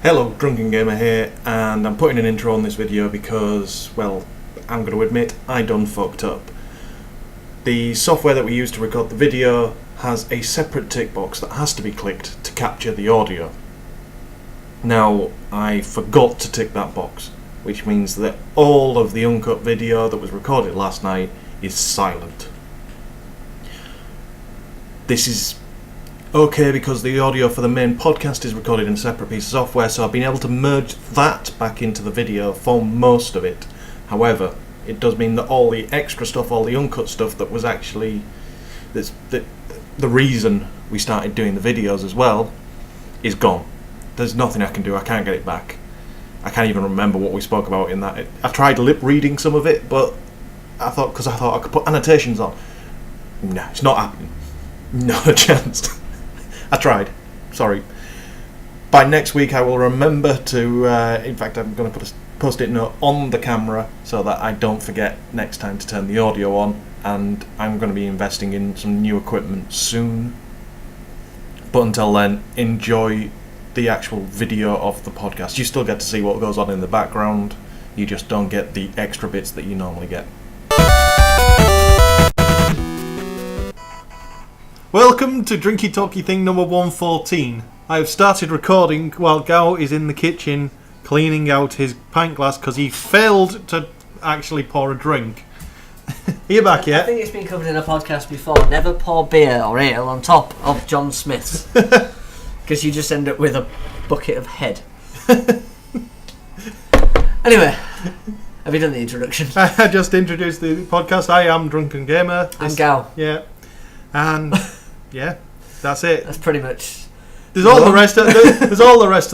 Hello, DrunkenGamer here, and I'm putting an intro on this video because, well, I'm going to admit I done fucked up. The software that we use to record the video has a separate tick box that has to be clicked to capture the audio. Now, I forgot to tick that box, which means that all of the Uncut video that was recorded last night is silent. This is okay because the audio for the main podcast is recorded in a separate piece of software, so I've been able to merge that back into the video for most of it. However, it does mean that all the extra stuff, all the uncut stuff that was actually the reason we started doing the videos as well, is gone. There's nothing I can do. I can't get it back. I can't even remember what we spoke about in that. I tried lip reading some of it, but I thought I could put annotations on. No, it's not happening. Not a chance. I tried. Sorry. By next week I will remember to, in fact I'm going to put a post-it note on the camera so that I don't forget next time to turn the audio on, and I'm going to be investing in some new equipment soon. But until then, enjoy the actual video of the podcast. You still get to see what goes on in the background, you just don't get the extra bits that you normally get. Welcome to Drinky Talky Thing number 114. I have started recording while Gao is in the kitchen cleaning out his pint glass because he failed to actually pour a drink. Are you back yet? I think it's been covered in a podcast before. Never pour beer or ale on top of John Smith's, because you just end up with a bucket of head. Anyway, have you done the introduction? I just introduced the podcast. I am DrunkenGamer. I'm Gao. Yeah. And yeah, that's it. That's pretty much. There's all the rest of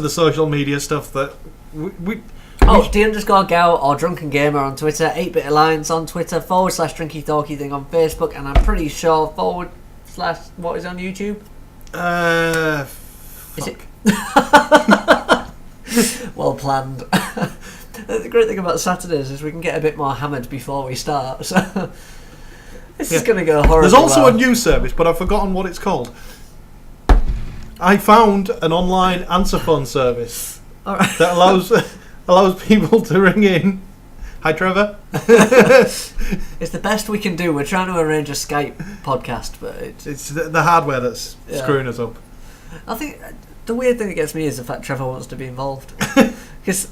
the social media stuff that we D_Gao or DrunkenGamer on Twitter, 8-Bit Alliance on Twitter, / Drinky Talky Thing on Facebook, and I'm pretty sure / what is on YouTube? Is it? Well planned. The great thing about Saturdays is we can get a bit more hammered before we start, so this is going to go horribly. There's also well. a new service, but I've forgotten what it's called. I found an online answer phone service that allows people to ring in. Hi, Trevor. It's the best we can do. We're trying to arrange a Skype podcast, but it's the hardware that's screwing us up. I think the weird thing that gets me is the fact Trevor wants to be involved. Because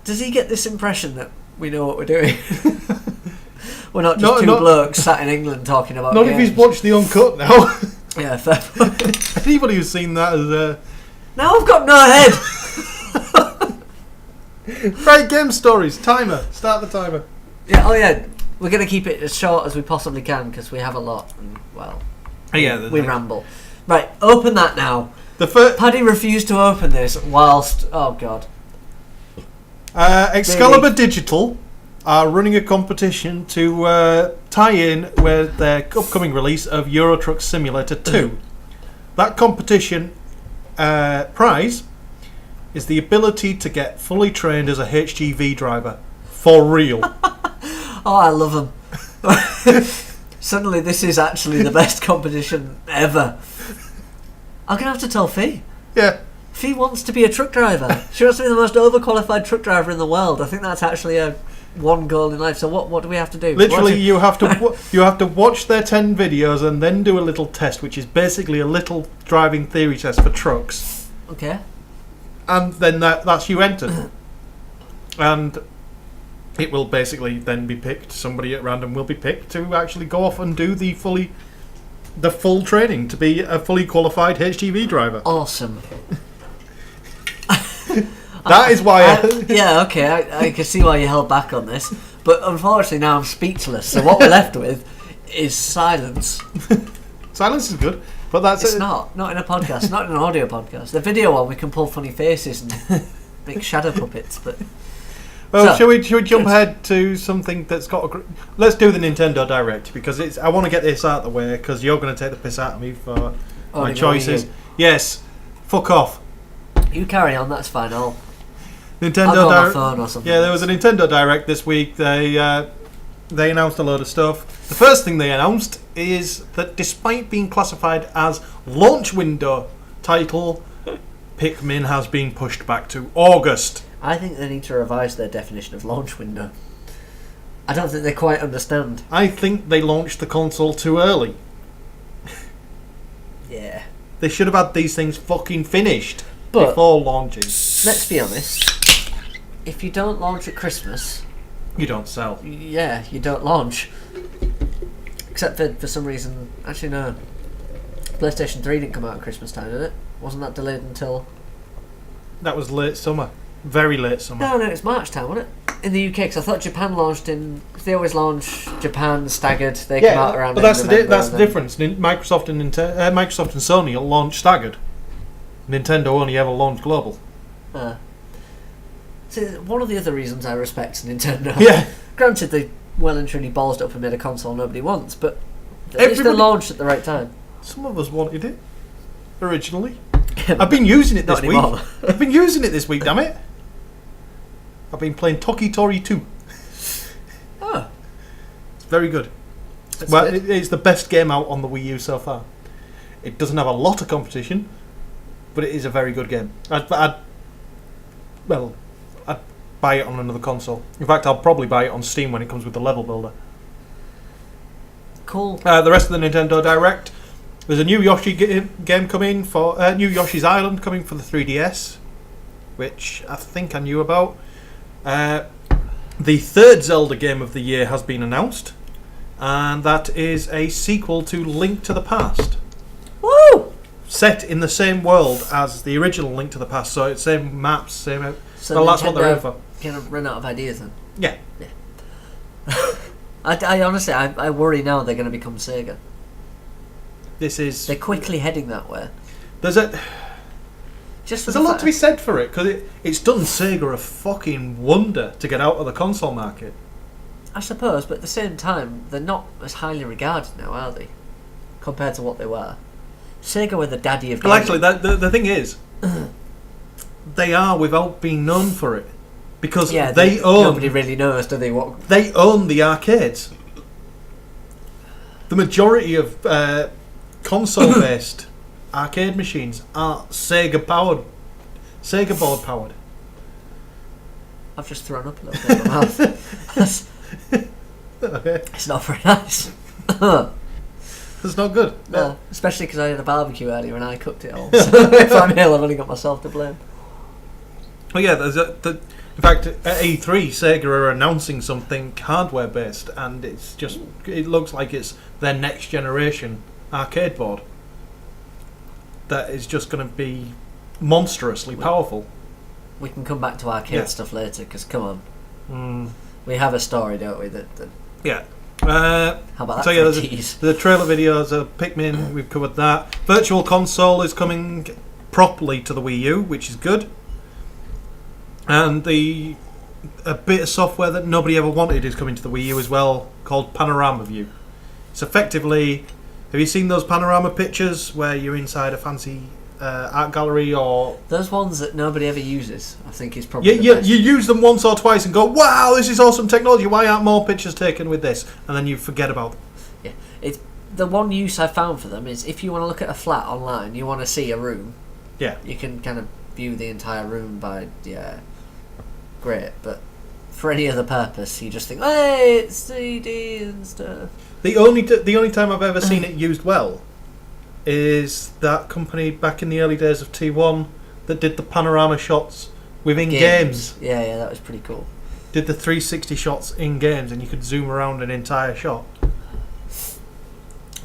does he get this impression that we know what we're doing? We're not just two blokes sat in England talking about games. If he's watched the Uncut now. Yeah, fair point. Anybody who's seen that as now I've got no head. Right, game stories. Timer. Start the timer. Yeah. Oh yeah. We're going to keep it as short as we possibly can because we have a lot. And, well, we ramble. Right, open that now. Paddy refused to open this whilst... Oh, God. Excalibur Digital are running a competition to tie in with their upcoming release of Euro Truck Simulator 2. That competition prize is the ability to get fully trained as a HGV driver. For real. Oh, I love them. Suddenly this is actually the best competition ever. I'm going to have to tell Fee. Yeah. Fee wants to be a truck driver. She wants to be the most overqualified truck driver in the world. I think that's actually one goal in life. So what do we have to do? Literally, you have to watch their 10 videos and then do a little test, which is basically a little driving theory test for trucks. Okay. And then that's you entered. And it will basically then be picked. Somebody at random will be picked to actually go off and do the full training to be a fully qualified HGV driver. Awesome. That is why I can see why you held back on this, but unfortunately now I'm speechless, so what we're left with is silence. Silence is good, but that's not in a podcast, not in an audio podcast. The video one we can pull funny faces and make shadow puppets, but well, shall we jump ahead to something that's got let's do the Nintendo Direct, because I want to get this out of the way because you're going to take the piss out of me for my choices. Yes, fuck off. You carry on, that's fine. I'll Nintendo go on my phone or something. Yeah, there was a Nintendo Direct this week. They announced a load of stuff. The first thing they announced is that despite being classified as launch window title, Pikmin has been pushed back to August. I think they need to revise their definition of launch window. I don't think they quite understand. I think they launched the console too early. Yeah. They should have had these things fucking finished before launching. Let's be honest. If you don't launch at Christmas... You don't sell. Yeah, you don't launch. Except for some reason... Actually, no. PlayStation 3 didn't come out at Christmas time, did it? Wasn't that delayed until... That was late summer. Very late summer. No, it's March time, wasn't it? In the UK, because I thought Japan launched in... They always launch Japan staggered. They come out around... But that's the difference. Microsoft and Sony will launch staggered. Nintendo only ever launched global. So one of the other reasons I respect Nintendo. Yeah. Granted, they well and truly ballsed up and made a console nobody wants, but at least they launched at the right time. Some of us wanted it originally. I've been using it this week. I've been using it this week, damn it. I've been playing Toki Tori 2. Oh. It's very good. It's the best game out on the Wii U so far. It doesn't have a lot of competition, but it is a very good game. I'd buy it on another console. In fact, I'll probably buy it on Steam when it comes with the level builder. Cool. The rest of the Nintendo Direct. There's a new Yoshi game coming for... new Yoshi's Island coming for the 3DS, which I think I knew about. The third Zelda game of the year has been announced, and that is a sequel to Link to the Past. Woo! Set in the same world as the original Link to the Past, so it's same maps, same... So that's what they're in for. Kind of run out of ideas then. Yeah. I honestly, I worry now they're going to become Sega. They're quickly heading that way. There's a lot to be said for it, because it's done Sega a fucking wonder to get out of the console market. I suppose, but at the same time, they're not as highly regarded now, are they? Compared to what they were. Sega were the daddy of gaming. Well, actually, the thing is, they are without being known for it. Because they own... Nobody really knows, do they? They own the arcades. The majority of console-based arcade machines are Sega board powered. I've just thrown up a little bit in my mouth. It's not very nice. It's not good. No, especially because I had a barbecue earlier and I cooked it all. So if I'm ill, I've only got myself to blame. Oh yeah, in fact, at E3, Sega are announcing something hardware-based, and it looks like it's their next generation arcade board that is just going to be monstrously powerful. We can come back to arcade stuff later, because come on. We have a story, don't we? Yeah. How about that? So there's the trailer videos of Pikmin, we've covered that. Virtual Console is coming properly to the Wii U, which is good. And a bit of software that nobody ever wanted is coming to the Wii U as well, called Panorama View. It's effectively... Have you seen those panorama pictures where you're inside a fancy art gallery or... Those ones that nobody ever uses, I think is probably the best. You use them once or twice and go, wow, this is awesome technology, why aren't more pictures taken with this? And then you forget about them. Yeah. The one use I found for them is if you want to look at a flat online, you want to see a room. Yeah. You can kind of view the entire room by... Yeah. Great, but for any other purpose, you just think, hey, it's 3D and stuff. The only time I've ever seen it used well is that company back in the early days of T1 that did the panorama shots within games. Yeah, that was pretty cool. Did the 360 shots in games, and you could zoom around an entire shot.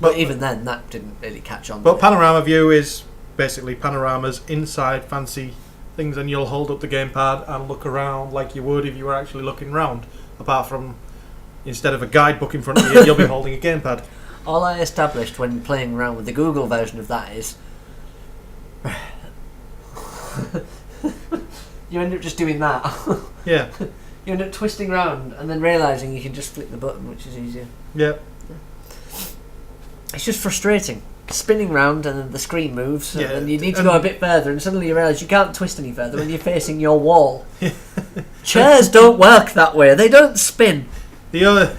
But even then, that didn't really catch on. But Panorama View is basically panoramas inside fancy things, and you'll hold up the gamepad and look around like you would if you were actually looking round. Apart from, instead of a guidebook in front of you, you'll be holding a gamepad. All I established when playing around with the Google version of that is you end up just doing that. Yeah. You end up twisting around and then realising you can just flick the button, which is easier. Yeah. It's just frustrating. Spinning round and then the screen moves and then you need to go a bit further and suddenly you realise you can't twist any further when you're facing your wall. Chairs don't work that way. They don't spin. The other...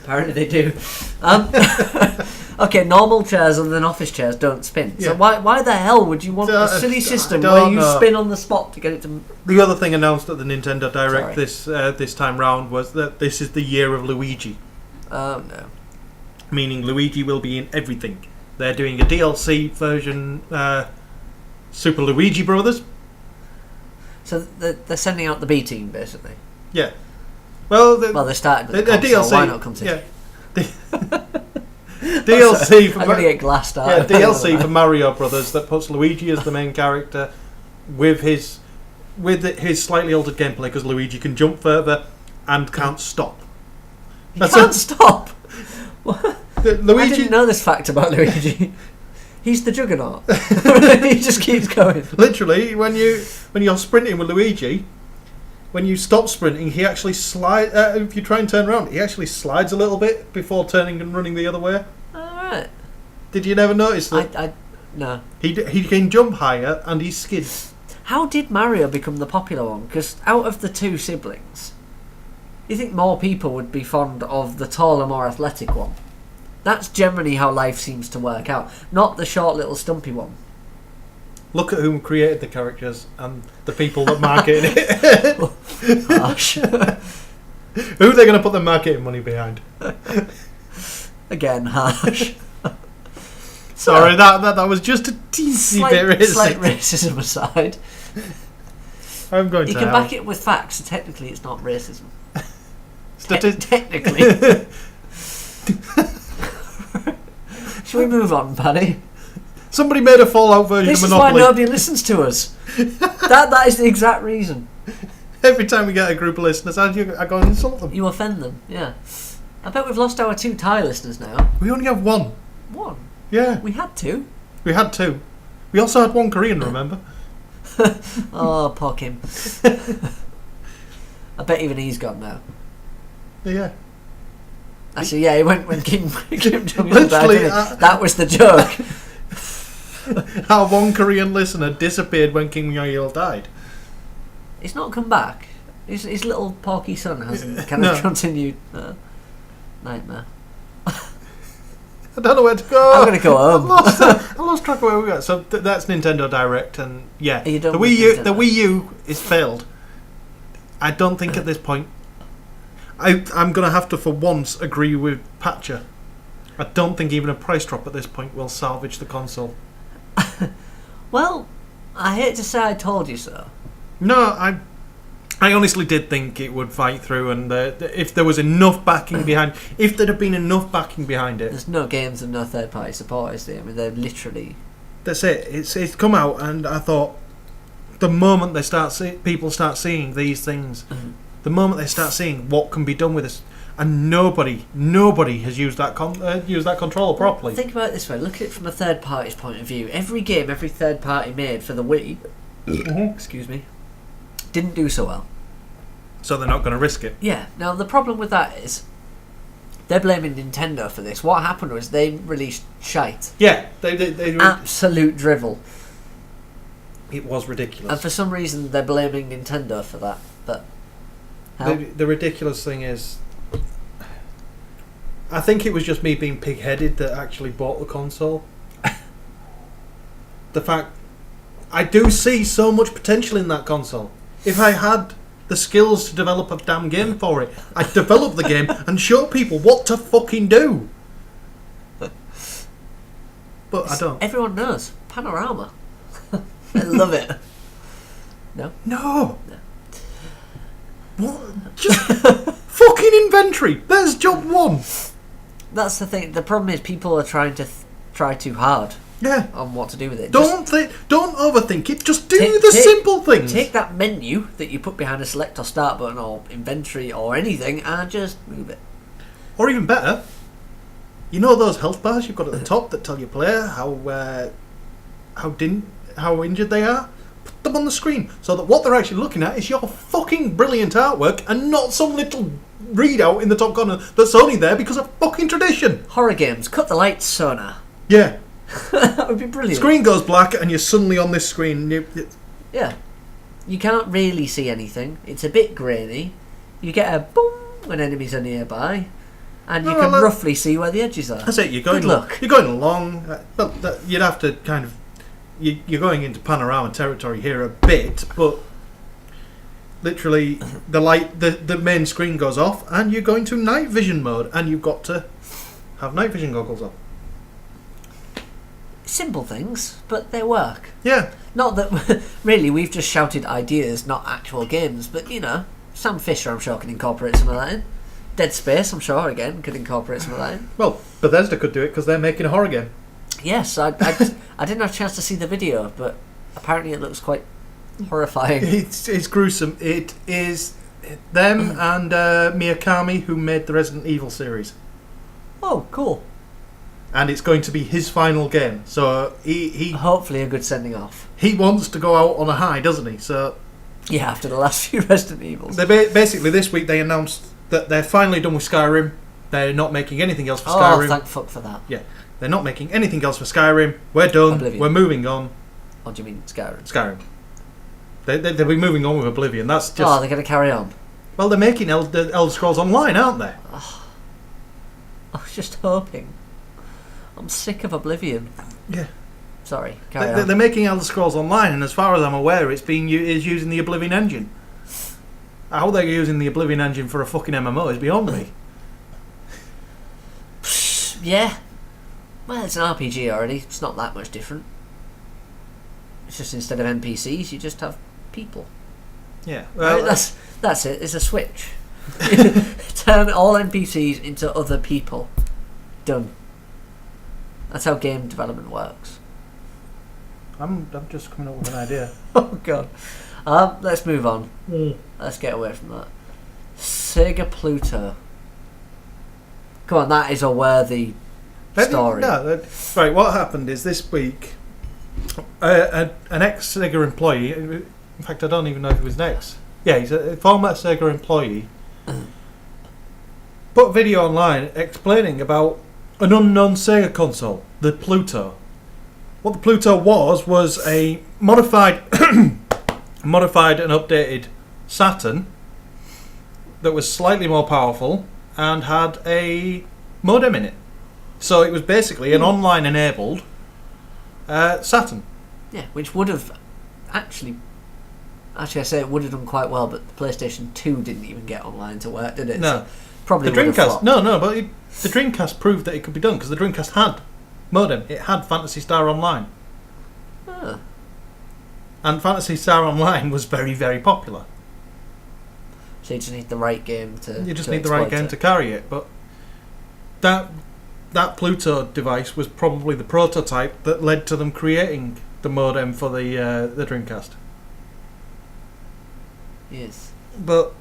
Apparently they do. Okay, normal chairs other than office chairs don't spin. So why the hell would you want a silly system where you spin on the spot to get it to... The other thing announced at the Nintendo Direct this time round was that this is the year of Luigi. Oh, no. Meaning Luigi will be in everything. They're doing a DLC version, Super Luigi Brothers. So they're sending out the B team, basically? Yeah. Well, they started with the console, DLC. Why not continue? Yeah. DLC for I'm going to get glassed out. Yeah, DLC for Mario Brothers that puts Luigi as the main character with his slightly altered gameplay because Luigi can jump further and can't stop. He can't stop? What? Luigi... I didn't know this fact about Luigi. He's the juggernaut. He just keeps going. Literally, when you're sprinting with Luigi, when you stop sprinting, he actually slides. If you try and turn around, he actually slides a little bit before turning and running the other way. Alright. Did you never notice that? No. He can jump higher and he skids. How did Mario become the popular one? Because out of the two siblings, you think more people would be fond of the taller, more athletic one? That's generally how life seems to work out, not the short little stumpy one. Look at whom created the characters and the people that marketed it. Harsh. Who are they going to put the marketing money behind? Again, harsh. Sorry, that was just a teensy bit racist. Slight racism aside. I'm going to You can back it with facts, so technically it's not racism. Technically. Shall we move on, Paddy? Somebody made a Fallout version this of Monopoly. This is why nobody listens to us. That is the exact reason. Every time we get a group of listeners, I go and insult them. You offend them, yeah. I bet we've lost our 2 Thai listeners now. We only have 1. 1? Yeah. We had 2. We had 2. We also had 1 Korean, remember? Oh, poor Kim. I bet even he's gone now. Yeah. Actually, yeah, he went when Kim Jong-un Literally, died. That was the joke. Our 1 Korean listener disappeared when Kim Jong-il died. He's not come back. His little porky son hasn't continued. Nightmare. I don't know where to go. I'm going to go home. I lost track of where we got. So that's Nintendo Direct, and yeah, the Wii U is failed. I don't think at this point. I'm going to have to, for once, agree with Patcher. I don't think even a price drop at this point will salvage the console. Well, I hate to say I told you so. No, I honestly did think it would fight through, and if there was enough backing behind, if there'd have been enough backing behind it. There's no games and no third-party support, is there? I mean, they're literally. That's it. It's come out, and I thought, the moment people start seeing these things, the moment they start seeing what can be done with this, and nobody has used that controller properly. Think about it this way. Look at it from a third party's point of view. Every game every third party made for the Wii, excuse me, didn't do so well. So they're not going to risk it. Yeah. Now the problem with that is they're blaming Nintendo for this. What happened was they released shite. Yeah, they absolute drivel. It was ridiculous. And for some reason they're blaming Nintendo for that. But the ridiculous thing is, I think it was just me being pig-headed that actually bought the console. The fact, I do see so much potential in that console. If I had the skills to develop a damn game for it, I'd develop the game and show people what to fucking do. But I don't. Everyone knows. Panorama. I love it. No? No. What? Just fucking inventory. There's job 1. That's the thing. The problem is people are trying to try too hard. Yeah. On what to do with it. Don't overthink it. Just do the simple things. Take that menu that you put behind a select or start button or inventory or anything and just move it. Or even better, you know those health bars you've got at the top that tell your player how injured they are? Put them on the screen so that what they're actually looking at is your fucking brilliant artwork and not some little readout in the top corner that's only there because of fucking tradition. Horror games, cut the lights, Sona. Yeah. That would be brilliant. Screen goes black and you're suddenly on this screen. Yeah. You can't really see anything. It's a bit grainy. You get a boom when enemies are nearby. And you can roughly see where the edges are. That's it. You're going along, but you'd have to kind of. You're going into panorama territory here a bit, but literally the main screen goes off, and you're going to night vision mode, and you've got to have night vision goggles on. Simple things, but they work. Yeah. Not that really we've just shouted ideas, not actual games, but Sam Fisher, I'm sure, can incorporate some of that in. Dead Space, I'm sure, again, could incorporate some of that in. Well, Bethesda could do it because they're making a horror game. Yes, I didn't have a chance to see the video, but apparently it looks quite horrifying. It's gruesome. It is them and Miyakami, who made the Resident Evil series. Oh, cool. And it's going to be his final game. So he hopefully a good sending off. He wants to go out on a high, doesn't he? So yeah, after the last few Resident Evils. Basically, this week they announced that they're finally done with Skyrim. They're not making anything else for Skyrim. Oh, thank fuck for that. Yeah. They're not making anything else for Skyrim. We're done. Oblivion. We're moving on. What do you mean, Skyrim? Skyrim. They'll be moving on with Oblivion. That's just. Oh, they're going to carry on. Well, they're making Elder Scrolls Online, aren't they? Oh, I was just hoping. I'm sick of Oblivion. Yeah. Sorry, carry on. They're making Elder Scrolls Online, and as far as I'm aware, it's using the Oblivion engine. How they're using the Oblivion engine for a fucking MMO is beyond me. Yeah. Well, it's an RPG already. It's not that much different. It's just instead of NPCs, you just have people. Yeah. Well, that's it. It's a switch. Turn all NPCs into other people. Done. That's how game development works. I'm just coming up with an idea. Oh god. Let's move on. Let's get away from that. Sega Pluto. Come on, that is a worthy story. Right, what happened is this week, an ex-Sega employee, in fact I don't even know if he was an ex, yeah, he's a former Sega employee, put a video online explaining about an unknown Sega console, the Pluto. What the Pluto was a modified and updated Saturn that was slightly more powerful and had a modem in it. So it was basically an online enabled Saturn. Yeah, which would have actually I say it would have done quite well, but the PlayStation 2 didn't even get online to work, did it? No. So probably the Dreamcast. But the Dreamcast proved that it could be done because the Dreamcast had modem. It had Phantasy Star Online. Ah. And Phantasy Star Online was very, very popular. So you just need the right game to. You just need the right game to carry it. But that Pluto device was probably the prototype that led to them creating the modem for the Dreamcast. Yes. But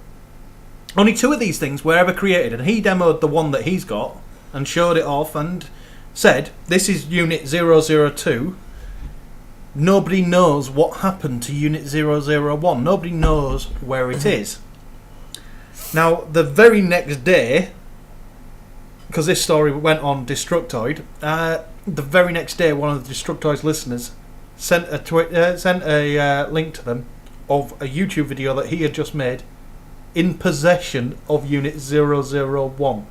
only 2 of these things were ever created, and he demoed the one that he's got and showed it off and said, "This is Unit 002. Nobody knows what happened to Unit 001. Nobody knows where it is." Now, the very next day, because this story went on Destructoid, the very next day, one of the Destructoid's listeners sent a link to them of a YouTube video that he had just made in possession of Unit 001.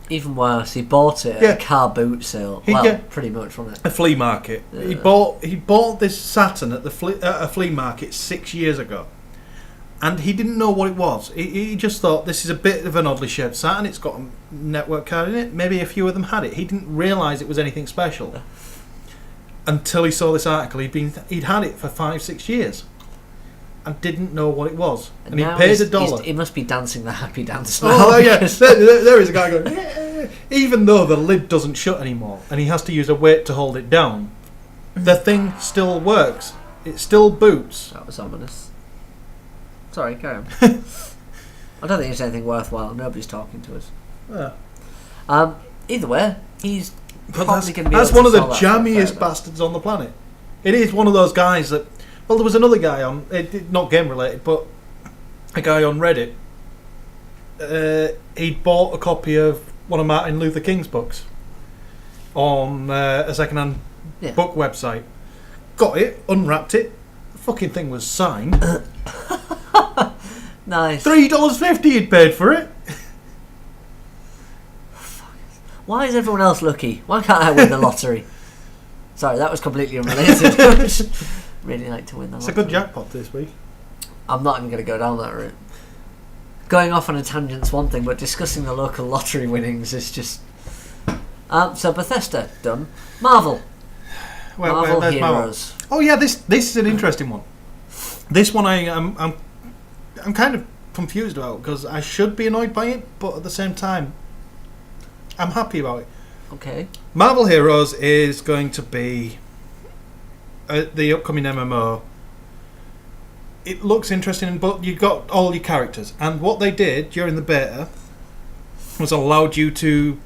Even worse, he bought it at a car boot sale. Pretty much, wasn't it? A flea market. He bought this Saturn at a flea market 6 years ago, and he didn't know what it was. He just thought, this is a bit of an oddly shaped Saturn. It's got a network card in it. Maybe a few of them had it. He didn't realise it was anything special until he saw this article. He'd had it for 5-6 years and didn't know what it was, and he paid $1. He must be dancing the happy dance now. Oh yeah, there is a guy going, yeah. Even though the lid doesn't shut anymore and he has to use a weight to hold it down, the thing still works. It still boots. That was ominous. Sorry, carry on. I don't think it's anything worthwhile. Nobody's talking to us. Yeah. Either way, he's probably going to be. That's one of the jammiest bastards on the planet. It is one of those guys that. Well, there was another guy on, not game related, but a guy on Reddit. He'd bought a copy of one of Martin Luther King's books on a second-hand book website. Got it, unwrapped it. The fucking thing was signed. Nice. $3.50 he'd paid for it. Why is everyone else lucky? Why can't I win the lottery? Sorry, that was completely unrelated. I just really like to win the lottery. It's a good jackpot this week. I'm not even going to go down that route. Going off on a tangent's one thing, but discussing the local lottery winnings is just... so Bethesda, done. Marvel. Marvel Heroes. Marvel. Oh yeah, this is an interesting one. This one I'm kind of confused about, because I should be annoyed by it, but at the same time, I'm happy about it. Okay. Marvel Heroes is going to be the upcoming MMO. It looks interesting, but you've got all your characters. And what they did during the beta was allowed you to...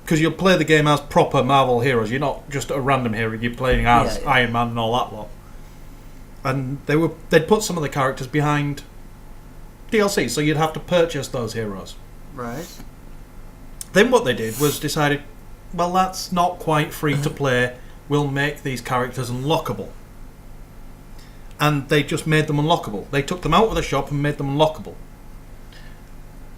Because you'll play the game as proper Marvel heroes. You're not just a random hero. You're playing as Iron Man and all that lot. And they'd put some of the characters behind DLC, so you'd have to purchase those heroes. Right. Then what they did was decided, well, that's not quite free to play. We'll make these characters unlockable. And they just made them unlockable. They took them out of the shop and made them unlockable.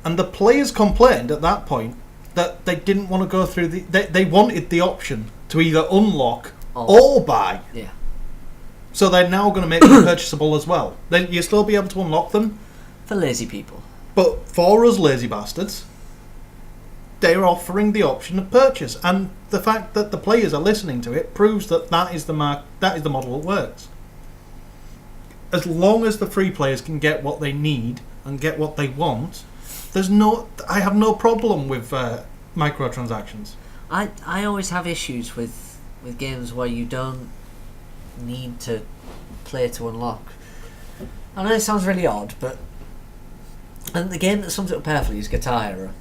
And the players complained at that point that they didn't want to go through they wanted the option to either unlock or buy. Yeah. So they're now going to make them purchasable as well. Then you'll still be able to unlock them. For lazy people. But for us lazy bastards, they're offering the option of purchase. And the fact that the players are listening to it proves that that is the model that works. As long as the free players can get what they need and get what they want, I have no problem with microtransactions. I always have issues with games where you don't need to play to unlock. I know it sounds really odd, but and the game that sums it up perfectly is Guitar Hero.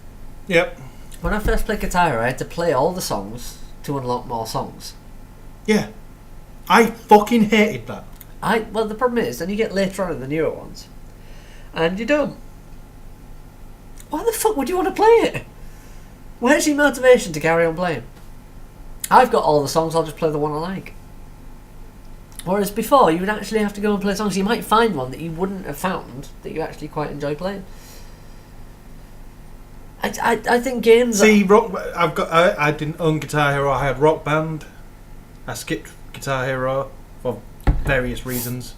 Yep. When I first played Guitar Hero, I had to play all the songs to unlock more songs. Yeah. I fucking hated that. Well, the problem is, then you get later on in the newer ones, and you don't. Why the fuck would you want to play it? Where's your motivation to carry on playing? I've got all the songs, I'll just play the one I like. Whereas before, you would actually have to go and play songs. You might find one that you wouldn't have found that you actually quite enjoy playing. I think games... See, I didn't own Guitar Hero, I had Rock Band. I skipped Guitar Hero for various reasons.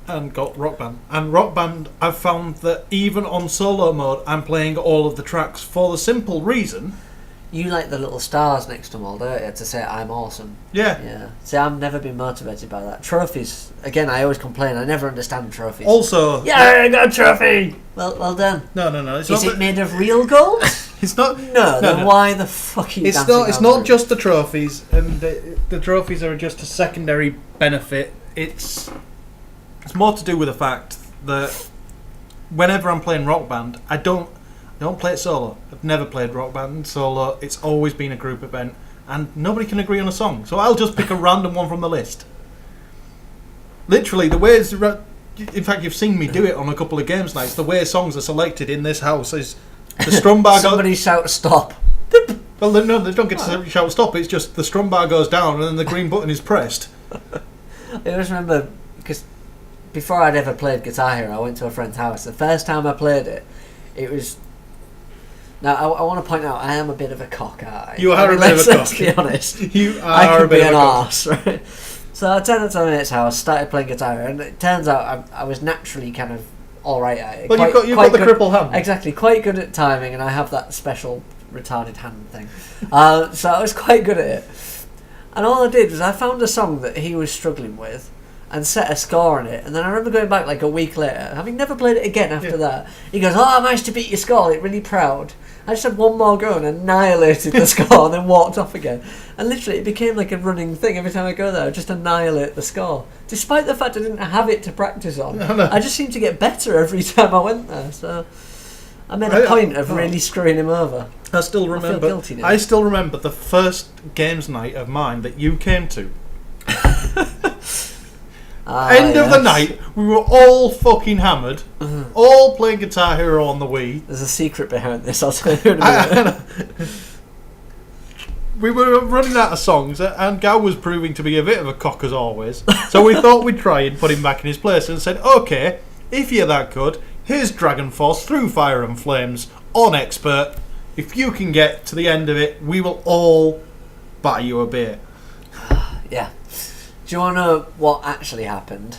And got Rock Band. And Rock Band, I've found that even on solo mode, I'm playing all of the tracks for the simple reason... You like the little stars next to them all, don't you? To say I'm awesome. Yeah. See, I've never been motivated by that. Trophies, again, I always complain. I never understand trophies. Also... Yeah, I got a trophy! Well done. No. Is it made of real gold? It's not... No, then why the fuck are you It's not just the trophies, and the trophies are just a secondary benefit. It's more to do with the fact that whenever I'm playing Rock Band, I don't play it solo. I've never played Rock Band solo. It's always been a group event, and nobody can agree on a song. So I'll just pick a random one from the list. Literally, the way in fact, you've seen me do it on a couple of games nights. The way songs are selected in this house is the strum bar. Somebody shout stop. Well, no, they don't get to shout stop. It's just the strum bar goes down, and then the green button is pressed. I always remember because before I'd ever played Guitar Hero, I went to a friend's house. The first time I played it, it was. Now, I want to point out, I am a bit of a cock, aren't I? You are a bit of a cock. Let's be honest. You I are could a bit be of an a cock. arse, right? So I turned up to my mate's house, started playing guitar, and it turns out I was naturally kind of alright at it. Well, you've got the crippled hand. Exactly, quite good at timing, and I have that special retarded hand thing. So I was quite good at it. And all I did was I found a song that he was struggling with, and set a score on it, and then I remember going back like a week later, having never played it again after that. He goes, I managed to beat your score, like really proud. I just had one more go and annihilated the score and then walked off again. And literally it became like a running thing every time I go there, I just annihilate the score. Despite the fact I didn't have it to practice on, I just seemed to get better every time I went there. So I made a point of really screwing him over. I still remember the first games night of mine that you came to. End of the night, we were all fucking hammered, all playing Guitar Hero on the Wii. There's a secret behind this, I'll tell you in a minute. We were running out of songs, and Gal was proving to be a bit of a cock as always, so we thought we'd try and put him back in his place and said, okay, if you're that good, here's Dragon Force Through Fire and Flames on Expert. if you can get to the end of it, we will all buy you a beer. Yeah. Do you want to know what actually happened?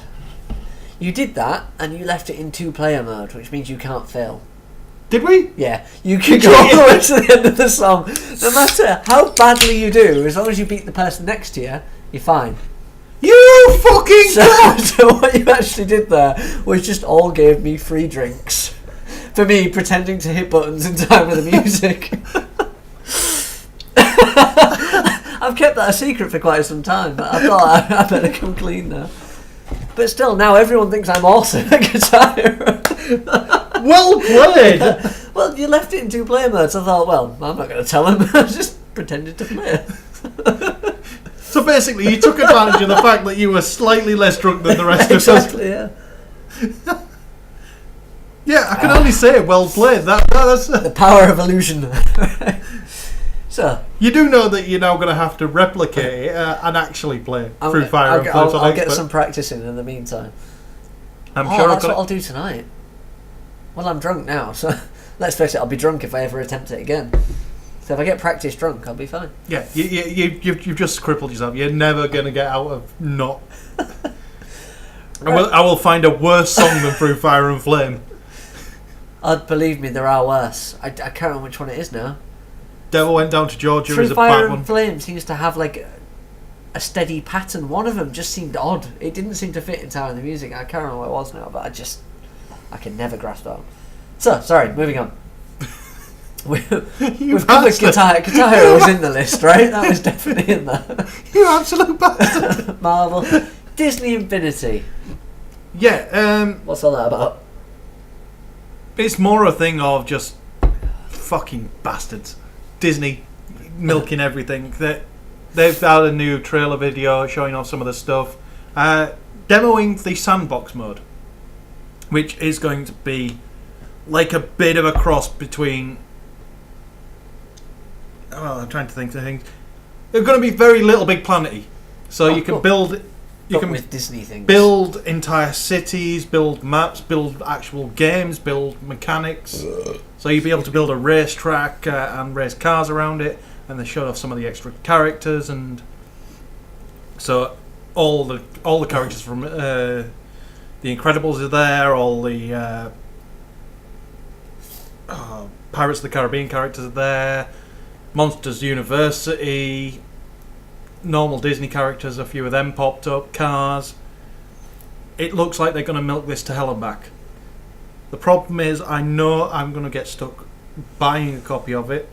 You did that, and you left it in 2-player mode, which means you can't fail. Did we? Yeah. You can go all the way to the end of the song. No matter how badly you do, as long as you beat the person next to you, you're fine. You fucking god! So what you actually did there was just all gave me free drinks. For me, pretending to hit buttons in time with the music. I've kept that a secret for quite some time, but I thought I better come clean now. But still, now everyone thinks I'm awesome at guitar. Well played! Well, you left it in 2-player mode, so I thought, well, I'm not going to tell him. I just pretended to play. So basically, you took advantage of the fact that you were slightly less drunk than the rest of us. Exactly, yeah. Yeah, I can only say well played. That's the power of illusion. So you do know that you're now going to have to replicate it and actually play through Fire and Float. I'll get some practice in the meantime. I'm sure that's what I'll do tonight. Well, I'm drunk now, so let's face it, I'll be drunk if I ever attempt it again. So if I get practice drunk, I'll be fine. Yeah, you've just crippled yourself. You're never going to get out of not. I will find a worse song than Through Fire and Flame. Believe me, there are worse. I can't remember which one it is now. Devil Went Down to Georgia Through is a Fire bad and one. Flame seems to have like a steady pattern. One of them just seemed odd. It didn't seem to fit entirely in the music. I can't remember what it was now, but I can never grasp that. So, sorry, moving on. We've covered Guitar Hero was in the list, right? That was definitely in there. You absolute bastard. Marvel. Disney Infinity. Yeah, what's all that about? It's more a thing of just fucking bastards. Disney milking everything. They've had a new trailer video showing off some of the stuff. Demoing the sandbox mode, which is going to be like a bit of a cross between... Oh, I'm trying to think of things. They're going to be very Little Big Planet-y. So you can build... You can with Disney things. Build entire cities, build maps, build actual games, build mechanics. So you'll be able to build a racetrack and race cars around it. And they showed off some of the extra characters, and so all the characters from The Incredibles are there. All the Pirates of the Caribbean characters are there. Monsters University. Normal Disney characters, a few of them popped up. Cars. It looks like they're going to milk this to hell and back. The problem is, I know I'm going to get stuck buying a copy of it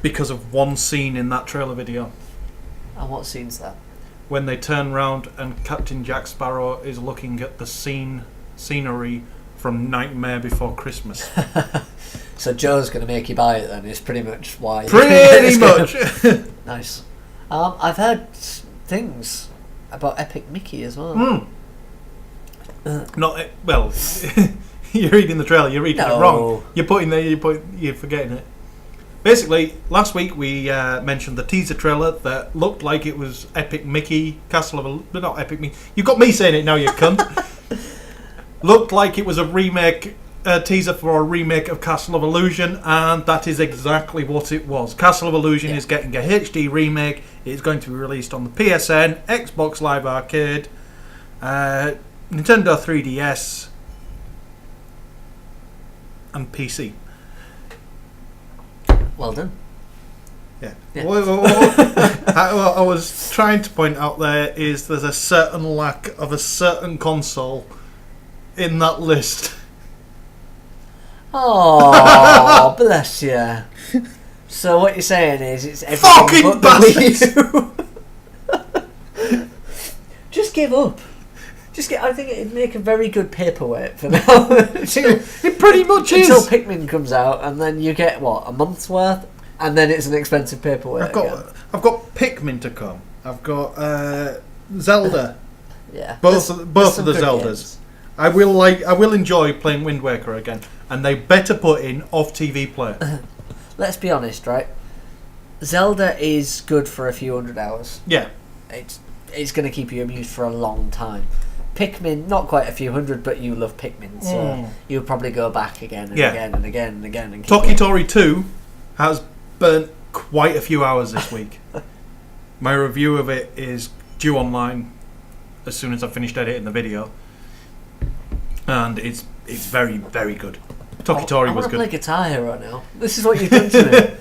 because of one scene in that trailer video. And what scene's that? When they turn round and Captain Jack Sparrow is looking at the scenery from Nightmare Before Christmas. So Joe's going to make you buy it then, is pretty much why. Pretty much. Nice. I've heard things about Epic Mickey as well. Not well. You're reading the trailer. You're reading it wrong. You're forgetting it. Basically, last week we mentioned the teaser trailer that looked like it was Epic Mickey Castle of not Epic Mickey. You've got me saying it now, you cunt. Looked like it was a remake. Teaser for a remake of Castle of Illusion, and that is exactly what it was. Castle of Illusion is getting a HD remake. It's going to be released on the PSN, Xbox Live Arcade, Nintendo 3DS, and PC. Well done. Yeah. What I was trying to point out there is there's a certain lack of a certain console in that list. Oh, bless you. So what you're saying is it's everything fucking but the Wii U. Just give up. I think it'd make a very good paperweight for now. It pretty much is. Until Pikmin comes out, and then you get a month's worth, and then it's an expensive paperweight. I've got Pikmin to come. I've got Zelda. Yeah. Both of the Zeldas. Games. I will enjoy playing Wind Waker again, and they better put in off-TV play. Let's be honest, right? Zelda is good for a few hundred hours. Yeah. It's going to keep you amused for a long time. Pikmin, not quite a few hundred, but you love Pikmin, so you'll probably go back again and again and again and again. And Talky Tori 2 has burnt quite a few hours this week. My review of it is due online as soon as I've finished editing the video, and it's very, very good. Talky Tori was good. I want to play Guitar Hero now. This is what you've done to me.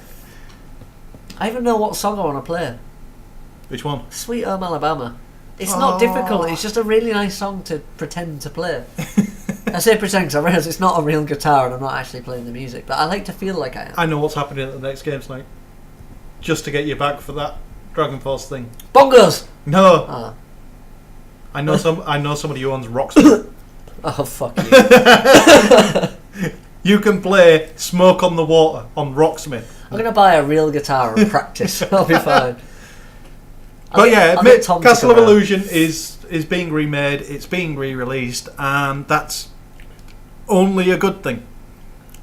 I even know what song I want to play. Which one? Sweet Home Alabama. It's not difficult, it's just a really nice song to pretend to play. I say pretend because I realise it's not a real guitar and I'm not actually playing the music, but I like to feel like I am. I know what's happening at the next games night. Just to get you back for that Dragon Force thing. Bongos! No. Oh. I know somebody who owns Rocksmith. Oh, fuck you. You can play Smoke on the Water on Rocksmith. I'm going to buy a real guitar and practice. I'll be fine. But Castle of Illusion is being remade, it's being re-released, and that's only a good thing.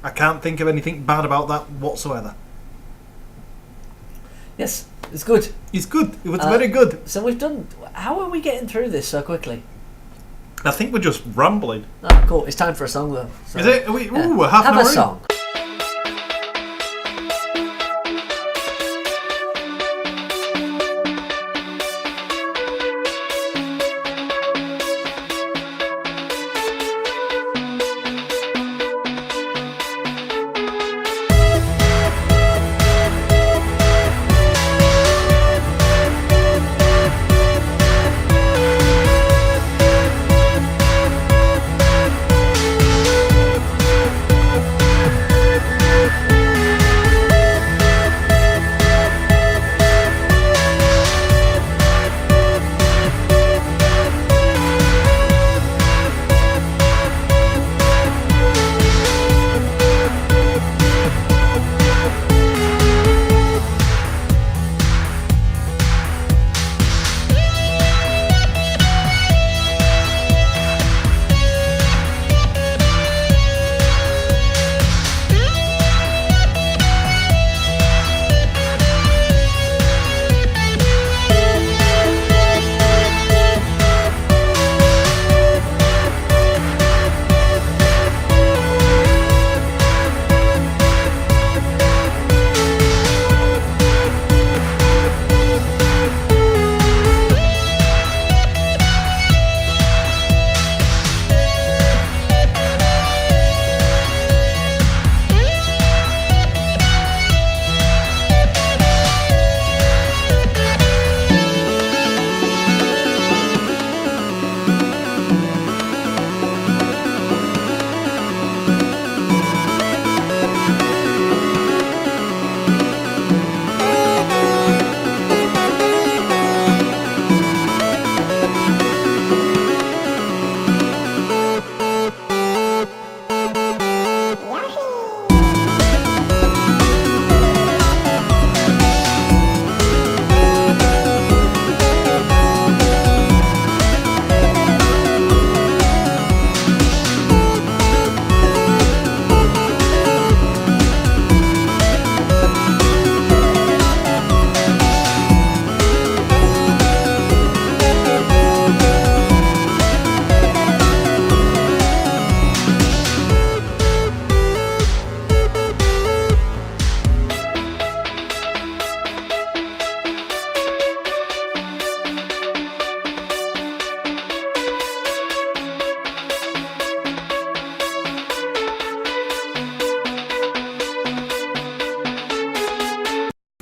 I can't think of anything bad about that whatsoever. Yes, it's good. It's good. It was very good. So we've done... How are we getting through this so quickly? I think we're just rambling. Oh, cool. It's time for a song, though. So, is it? We're half an hour in. Have a song.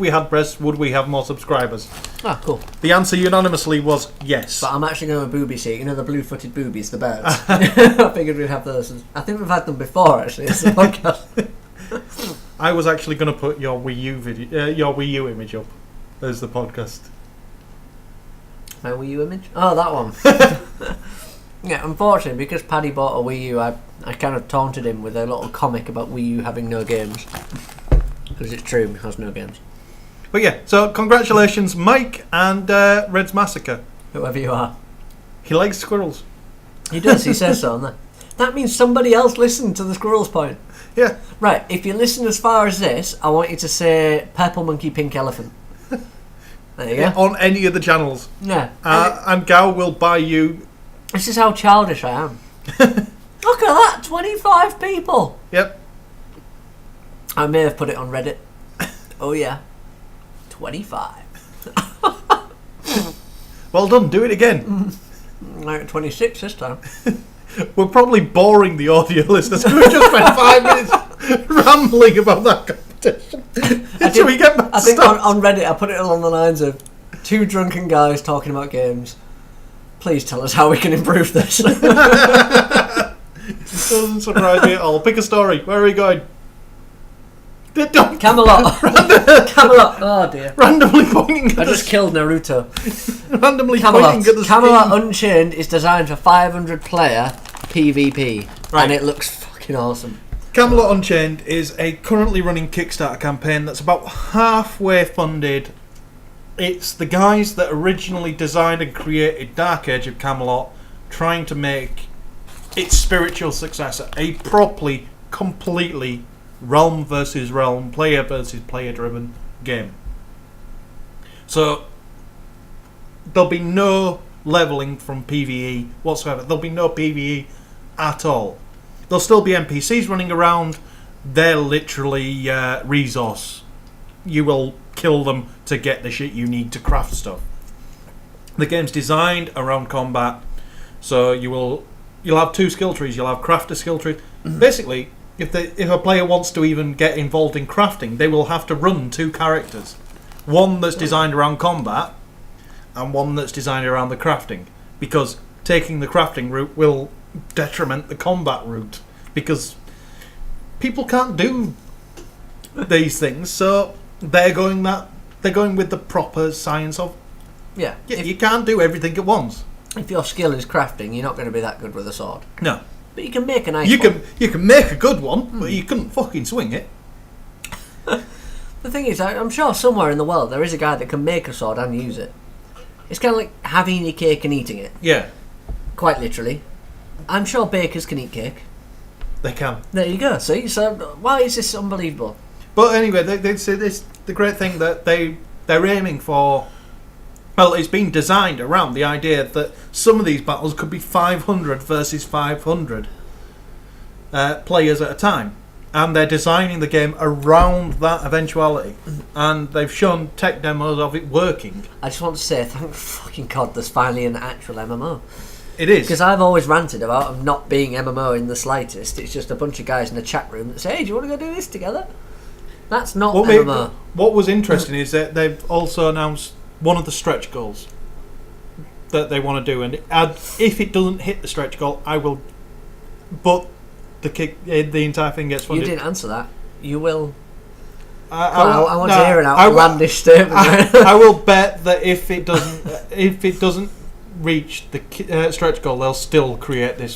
we had breasts, would we have more subscribers? Ah, cool. The answer unanimously was yes. But I'm actually going to booby seat. You know the blue-footed boobies, the birds? I figured we'd have those. I think we've had them before, actually. It's a podcast. I was actually going to put your Wii U video, your Wii U image up as the podcast. My Wii U image? Oh, that one. Yeah, unfortunately, because Paddy bought a Wii U, I kind of taunted him with a little comic about Wii U having no games. Because it's true, it has no games. But yeah, so congratulations, Mike and Red's Massacre. Whoever you are. He likes squirrels. He does, he says so on there. That means somebody else listened to the squirrels point. Yeah. Right, if you listen as far as this, I want you to say purple monkey, pink elephant. There you go. On any of the channels. Yeah. And Gal will buy you This is how childish I am. Look at that, 25 people. Yep. I may have put it on Reddit. Oh yeah, 25. Well done, do it again. Like 26 this time. We're probably boring the audio listeners. We just spent 5 minutes rambling about that competition. Should we get back to I think stats? on Reddit I put it along the lines of 2 drunken guys talking about games. Please tell us how we can improve this. Doesn't surprise me at all. Pick a story. Where are we going? Camelot. Camelot. Oh dear. Randomly pointing at I just killed Naruto. randomly Camelot. pointing at the Camelot screen. Unchained is designed for 500 player PvP. Right. And it looks fucking awesome. Camelot Unchained is a currently running Kickstarter campaign that's about halfway funded. It's the guys that originally designed and created Dark Age of Camelot trying to make its spiritual successor a properly, completely realm versus realm, player versus player driven game. So there'll be no leveling from PvE whatsoever. There'll be no PvE at all. There'll still be NPCs running around. They're literally resource. You will kill them to get the shit you need to craft stuff. The game's designed around combat, so you'll have 2 skill trees. You'll have crafter skill tree. Basically, if a player wants to even get involved in crafting, they will have to run 2 characters. One that's designed around combat, and one that's designed around the crafting. Because taking the crafting route will detriment the combat route. Because people can't do these things, so they're going with the proper science of. Yeah. You can't do everything at once. If your skill is crafting, you're not going to be that good with a sword. No. But you can make a nice You one. can make a good one, but you couldn't fucking swing it. The thing is, I'm sure somewhere in the world there is a guy that can make a sword and use it. It's kind of like having your cake and eating it. Yeah, Quite literally. I'm sure bakers can eat cake. they can. There you go. See, so why is this unbelievable? But anyway, they say this. The great thing that they're aiming for. Well, it's been designed around the idea that some of these battles could be 500 versus 500 players at a time. And they're designing the game around that eventuality. And they've shown tech demos of it working. I just want to say, thank fucking God, there's finally an actual MMO. It is. Because I've always ranted about them not being MMO in the slightest. It's just a bunch of guys in a chat room that say, hey, do you want to go do this together? That's not MMO. What was interesting is that they've also announced one of the stretch goals that they want to do. And if it doesn't hit the stretch goal, I will... But the entire thing gets funded. You didn't answer that. You will... I want to hear an outlandish statement. I will bet that if it doesn't reach the stretch goal, they'll still create this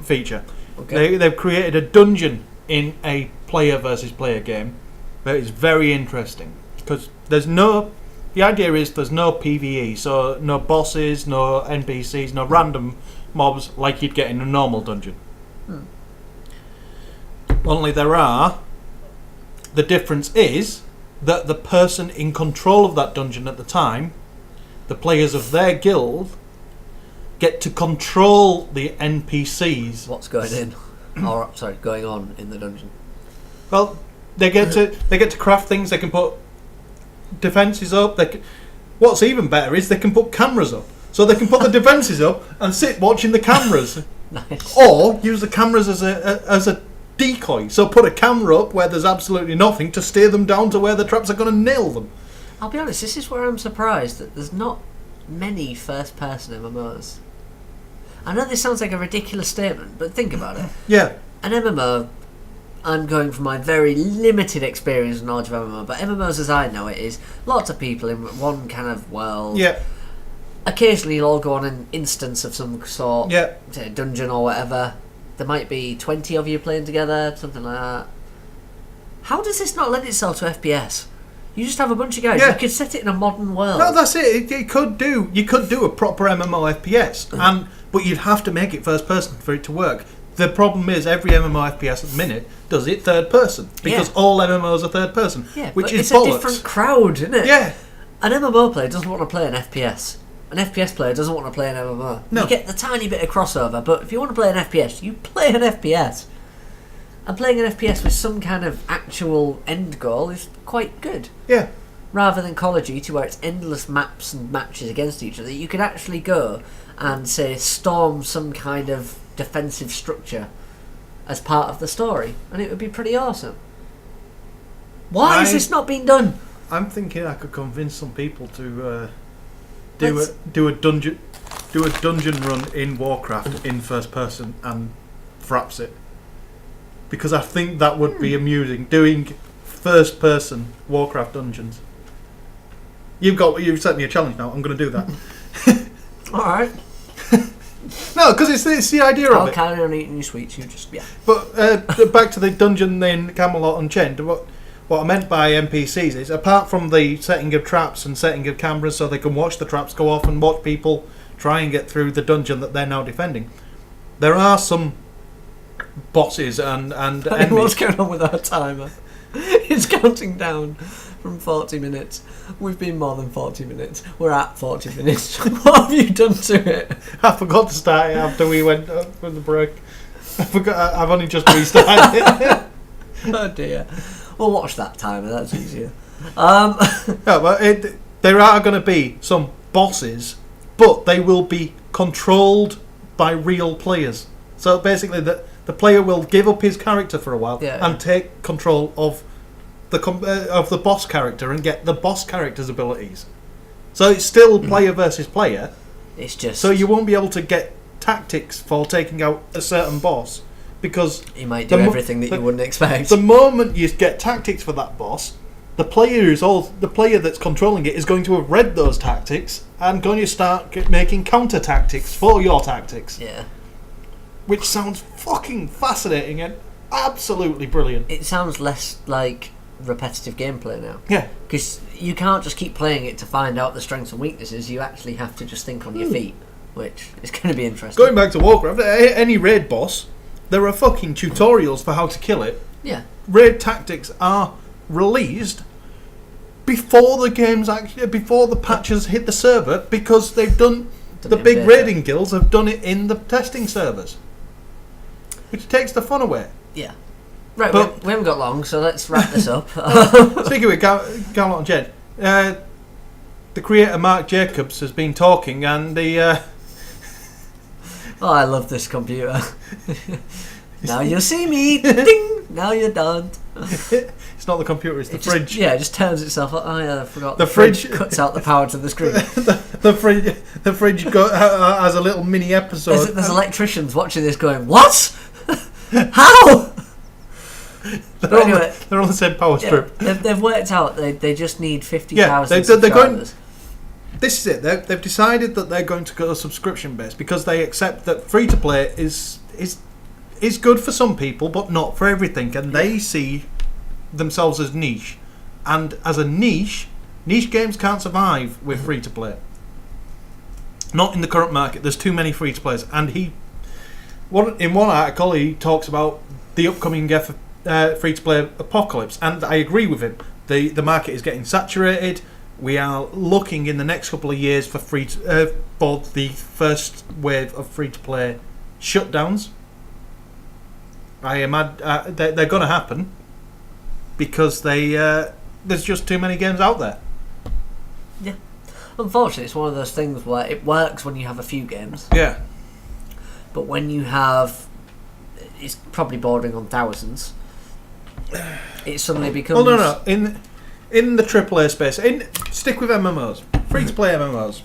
feature. Okay. They've created a dungeon in a player versus player game that is very interesting because the idea is there's no PvE, so no bosses, no NPCs, no random mobs like you'd get in a normal dungeon. Only there are. The difference is that the person in control of that dungeon at the time, the players of their guild, get to control the NPCs. What's going going on in the dungeon? Well, they get to craft things. They can put defences up. What's even better is they can put cameras up, so they can put the defences up and sit watching the cameras. Nice. Or use the cameras as a decoy. So put a camera up where there's absolutely nothing to steer them down to where the traps are going to nail them. I'll be honest, this is where I'm surprised that there's not many first-person MMOs. I know this sounds like a ridiculous statement, but think about it. Yeah. An MMO, I'm going from my very limited experience and knowledge of MMO, but MMOs as I know it is lots of people in one kind of world. Yeah. Occasionally you'll all go on an instance of some sort, Yeah. say a dungeon or whatever. There might be 20 of you playing together, something like that. How does this not lend itself to FPS? You just have a bunch of guys. Yeah. You could set it in a modern world. No, that's it. You could do a proper MMO FPS, but you'd have to make it first person for it to work. The problem is every MMO FPS at the minute does it third person because all MMOs are third person, Yeah, which but is it's bollocks. a different crowd, isn't it? Yeah. An MMO player doesn't want to play an FPS. an FPS player doesn't want to play an MMO. No. You get the tiny bit of crossover, but if you want to play an FPS, you play an FPS. And playing an FPS with some kind of actual end goal is quite good. Yeah. Rather than Call of Duty, where it's endless maps and matches against each other, you could actually go and, say, storm some kind of defensive structure as part of the story, and it would be pretty awesome. Why has this not been done? I'm thinking I could convince some people to do a dungeon run in Warcraft in first person and fraps it, because I think that would be amusing, doing first person Warcraft dungeons. You've set me a challenge now. I'm going to do that. All right. No, because it's the idea of it. I'll carry on eating your sweets. You just But back to the dungeon in Camelot Unchained. What I meant by NPCs is, apart from the setting of traps and setting of cameras so they can watch the traps go off and watch people try and get through the dungeon that they're now defending, there are some bosses and enemies. What's going on with our timer? It's counting down from 40 minutes. We've been more than 40 minutes. We're at 40 minutes. What have you done to it? I forgot to start it after we went for the break. I forgot. I've only just restarted it. Oh dear. We'll watch that timer. That's easier. Yeah, but there are going to be some bosses, but they will be controlled by real players. So basically, the player will give up his character for a while and take control of the boss character and get the boss character's abilities. So it's still player versus player. It's just so you won't be able to get tactics for taking out a certain boss, because he might do everything that you wouldn't expect. The moment you get tactics for that boss, the player that's controlling it is going to have read those tactics and going to start making counter tactics for your tactics. Yeah. Which sounds fucking fascinating and absolutely brilliant. It sounds less like repetitive gameplay now. Yeah. Because you can't just keep playing it to find out the strengths and weaknesses. You actually have to just think on your feet, which is going to be interesting. Going back to Warcraft, any raid boss, there are fucking tutorials for how to kill it. Yeah. Raid tactics are released before the patches hit the server, because they've done the big raiding guilds have done it in the testing servers, which takes the fun away. Yeah. Right, we haven't got long, so let's wrap this up. Speaking of Camelot and Jed, the creator Mark Jacobs has been talking, and the oh, I love this computer. Now you see me, ding. Now you're done. It's not the computer; it's the fridge. It just turns itself up. Oh yeah, I forgot. The fridge cuts out the power to the screen. the fridge has a little mini episode. There's electricians watching this, going, "What? How?" They're on the same power strip. They've worked out they just need 50,000 subscribers. This is it. They've decided that they're going to go subscription based, because they accept that free to play is good for some people, but not for everything, and they see themselves as niche. And as a niche games can't survive with free to play. Not in the current market. There's too many free to players. And in one article he talks about the upcoming free to play apocalypse, and I agree with him. The market is getting saturated. We are looking in the next couple of years for for the first wave of free to play shutdowns. I imagine they're going to happen, because there's just too many games out there. Yeah, unfortunately, it's one of those things where it works when you have a few games. Yeah, but when you have, it's probably bordering on thousands. It suddenly becomes. Well, no. In the AAA space, stick with MMOs, free to play MMOs.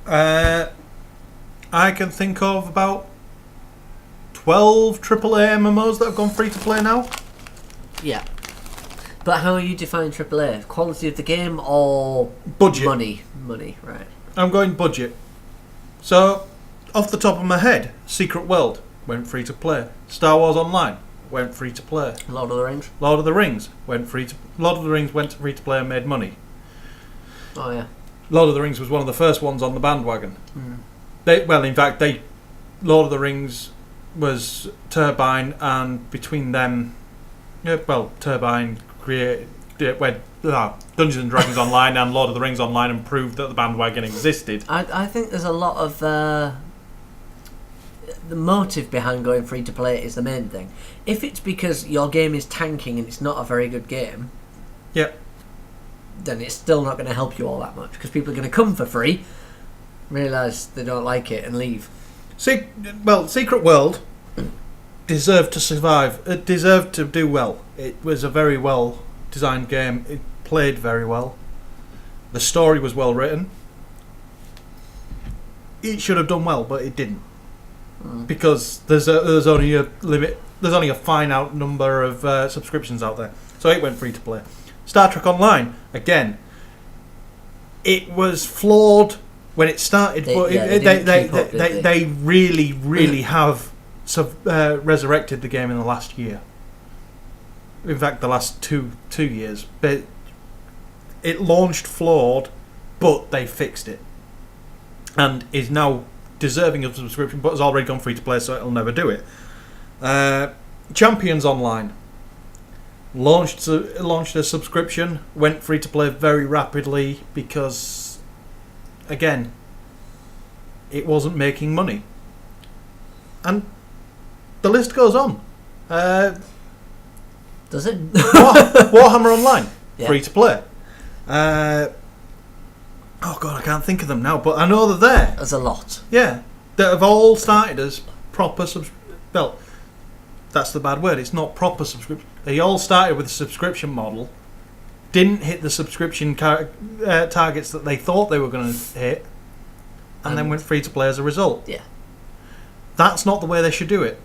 I can think of about 12 AAA MMOs that have gone free to play now. Yeah. But how are you defining AAA? Quality of the game or budget? Money, right. I'm going budget. So, off the top of my head, Secret World went free to play. Star Wars Online went free to play. Lord of the Rings? Lord of the Rings went free to play and made money. Oh yeah. Lord of the Rings was one of the first ones on the bandwagon. Lord of the Rings was Turbine, and between them, Turbine Dungeons and Dragons Online and Lord of the Rings Online and proved that the bandwagon existed. I think there's a lot of the motive behind going free to play is the main thing. If it's because your game is tanking and it's not a very good game, then it's still not going to help you all that much because people are going to come for free, realise they don't like it and leave. Secret World deserved to survive. It deserved to do well. It was a very well designed game. It played very well. The story was well written. It should have done well, but it didn't. Because there's only a limit. There's only a finite number of subscriptions out there, so it went free to play. Star Trek Online, again, it was flawed when it started, but they really have resurrected the game in the last year. In fact, the last two years. But it launched flawed, but they fixed it, and is now deserving of subscription, but has already gone free to play, so it'll never do it. Champions Online launched a subscription, went free to play very rapidly because, again, it wasn't making money, and the list goes on. Does it? Warhammer Online, free to play. Oh God, I can't think of them now, but I know they're there. There's a lot. Yeah, that have all started as proper well, that's the bad word. It's not proper subscription. They all started with a subscription model, didn't hit the subscription targets that they thought they were going to hit, and then went free to play as a result. Yeah, that's not the way they should do it.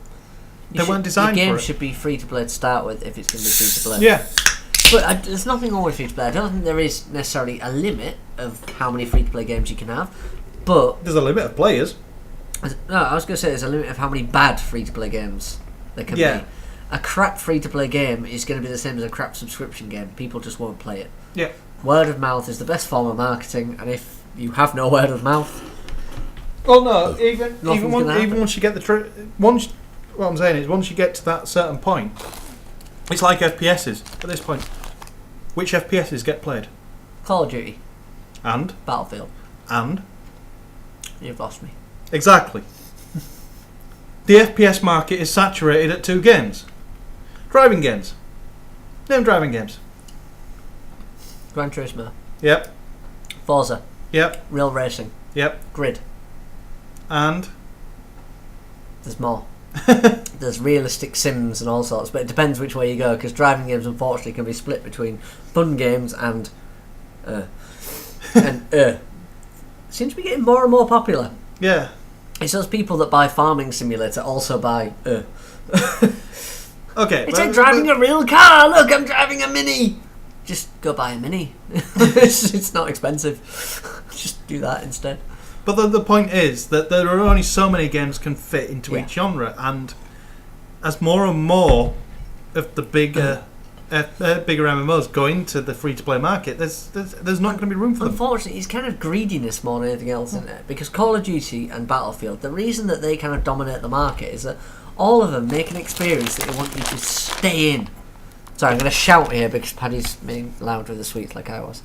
They weren't designed for it. The game should be free to play to start with if it's going to be free to play. Yeah. But there's nothing wrong with free to play. I don't think there is necessarily a limit of how many free to play games you can have, but there's a limit of players. No, I was going to say there's a limit of how many bad free to play games there can be. A crap free to play game is going to be the same as a crap subscription game. People just won't play it. Yeah. Word of mouth is the best form of marketing, and if you have no word of mouth, well, no, even once you get what I'm saying is once you get to that certain point, it's like FPSs at this point. Which FPSs get played? Call of Duty. And? Battlefield. And? You've lost me. Exactly. The FPS market is saturated at 2 games. Driving games. Name driving games. Gran Turismo. Yep. Forza. Yep. Real Racing. Yep. Grid. And? There's more. There's realistic sims and all sorts, but it depends which way you go, because driving games unfortunately can be split between fun games and seems to be getting more and more popular. Yeah. It's those people that buy Farming Simulator also buy Okay. It's like driving a real car. Look, I'm driving a Mini. Just go buy a Mini. It's not expensive. Just do that instead. But the point is that there are only so many games can fit into each genre, and as more and more of the bigger MMOs go into the free-to-play market, there's not going to be room for them. Unfortunately, it's kind of greediness more than anything else, isn't it? Because Call of Duty and Battlefield, the reason that they kind of dominate the market is that all of them make an experience that they want you to stay in. Sorry, I'm going to shout here because Paddy's being loud with the sweets like I was.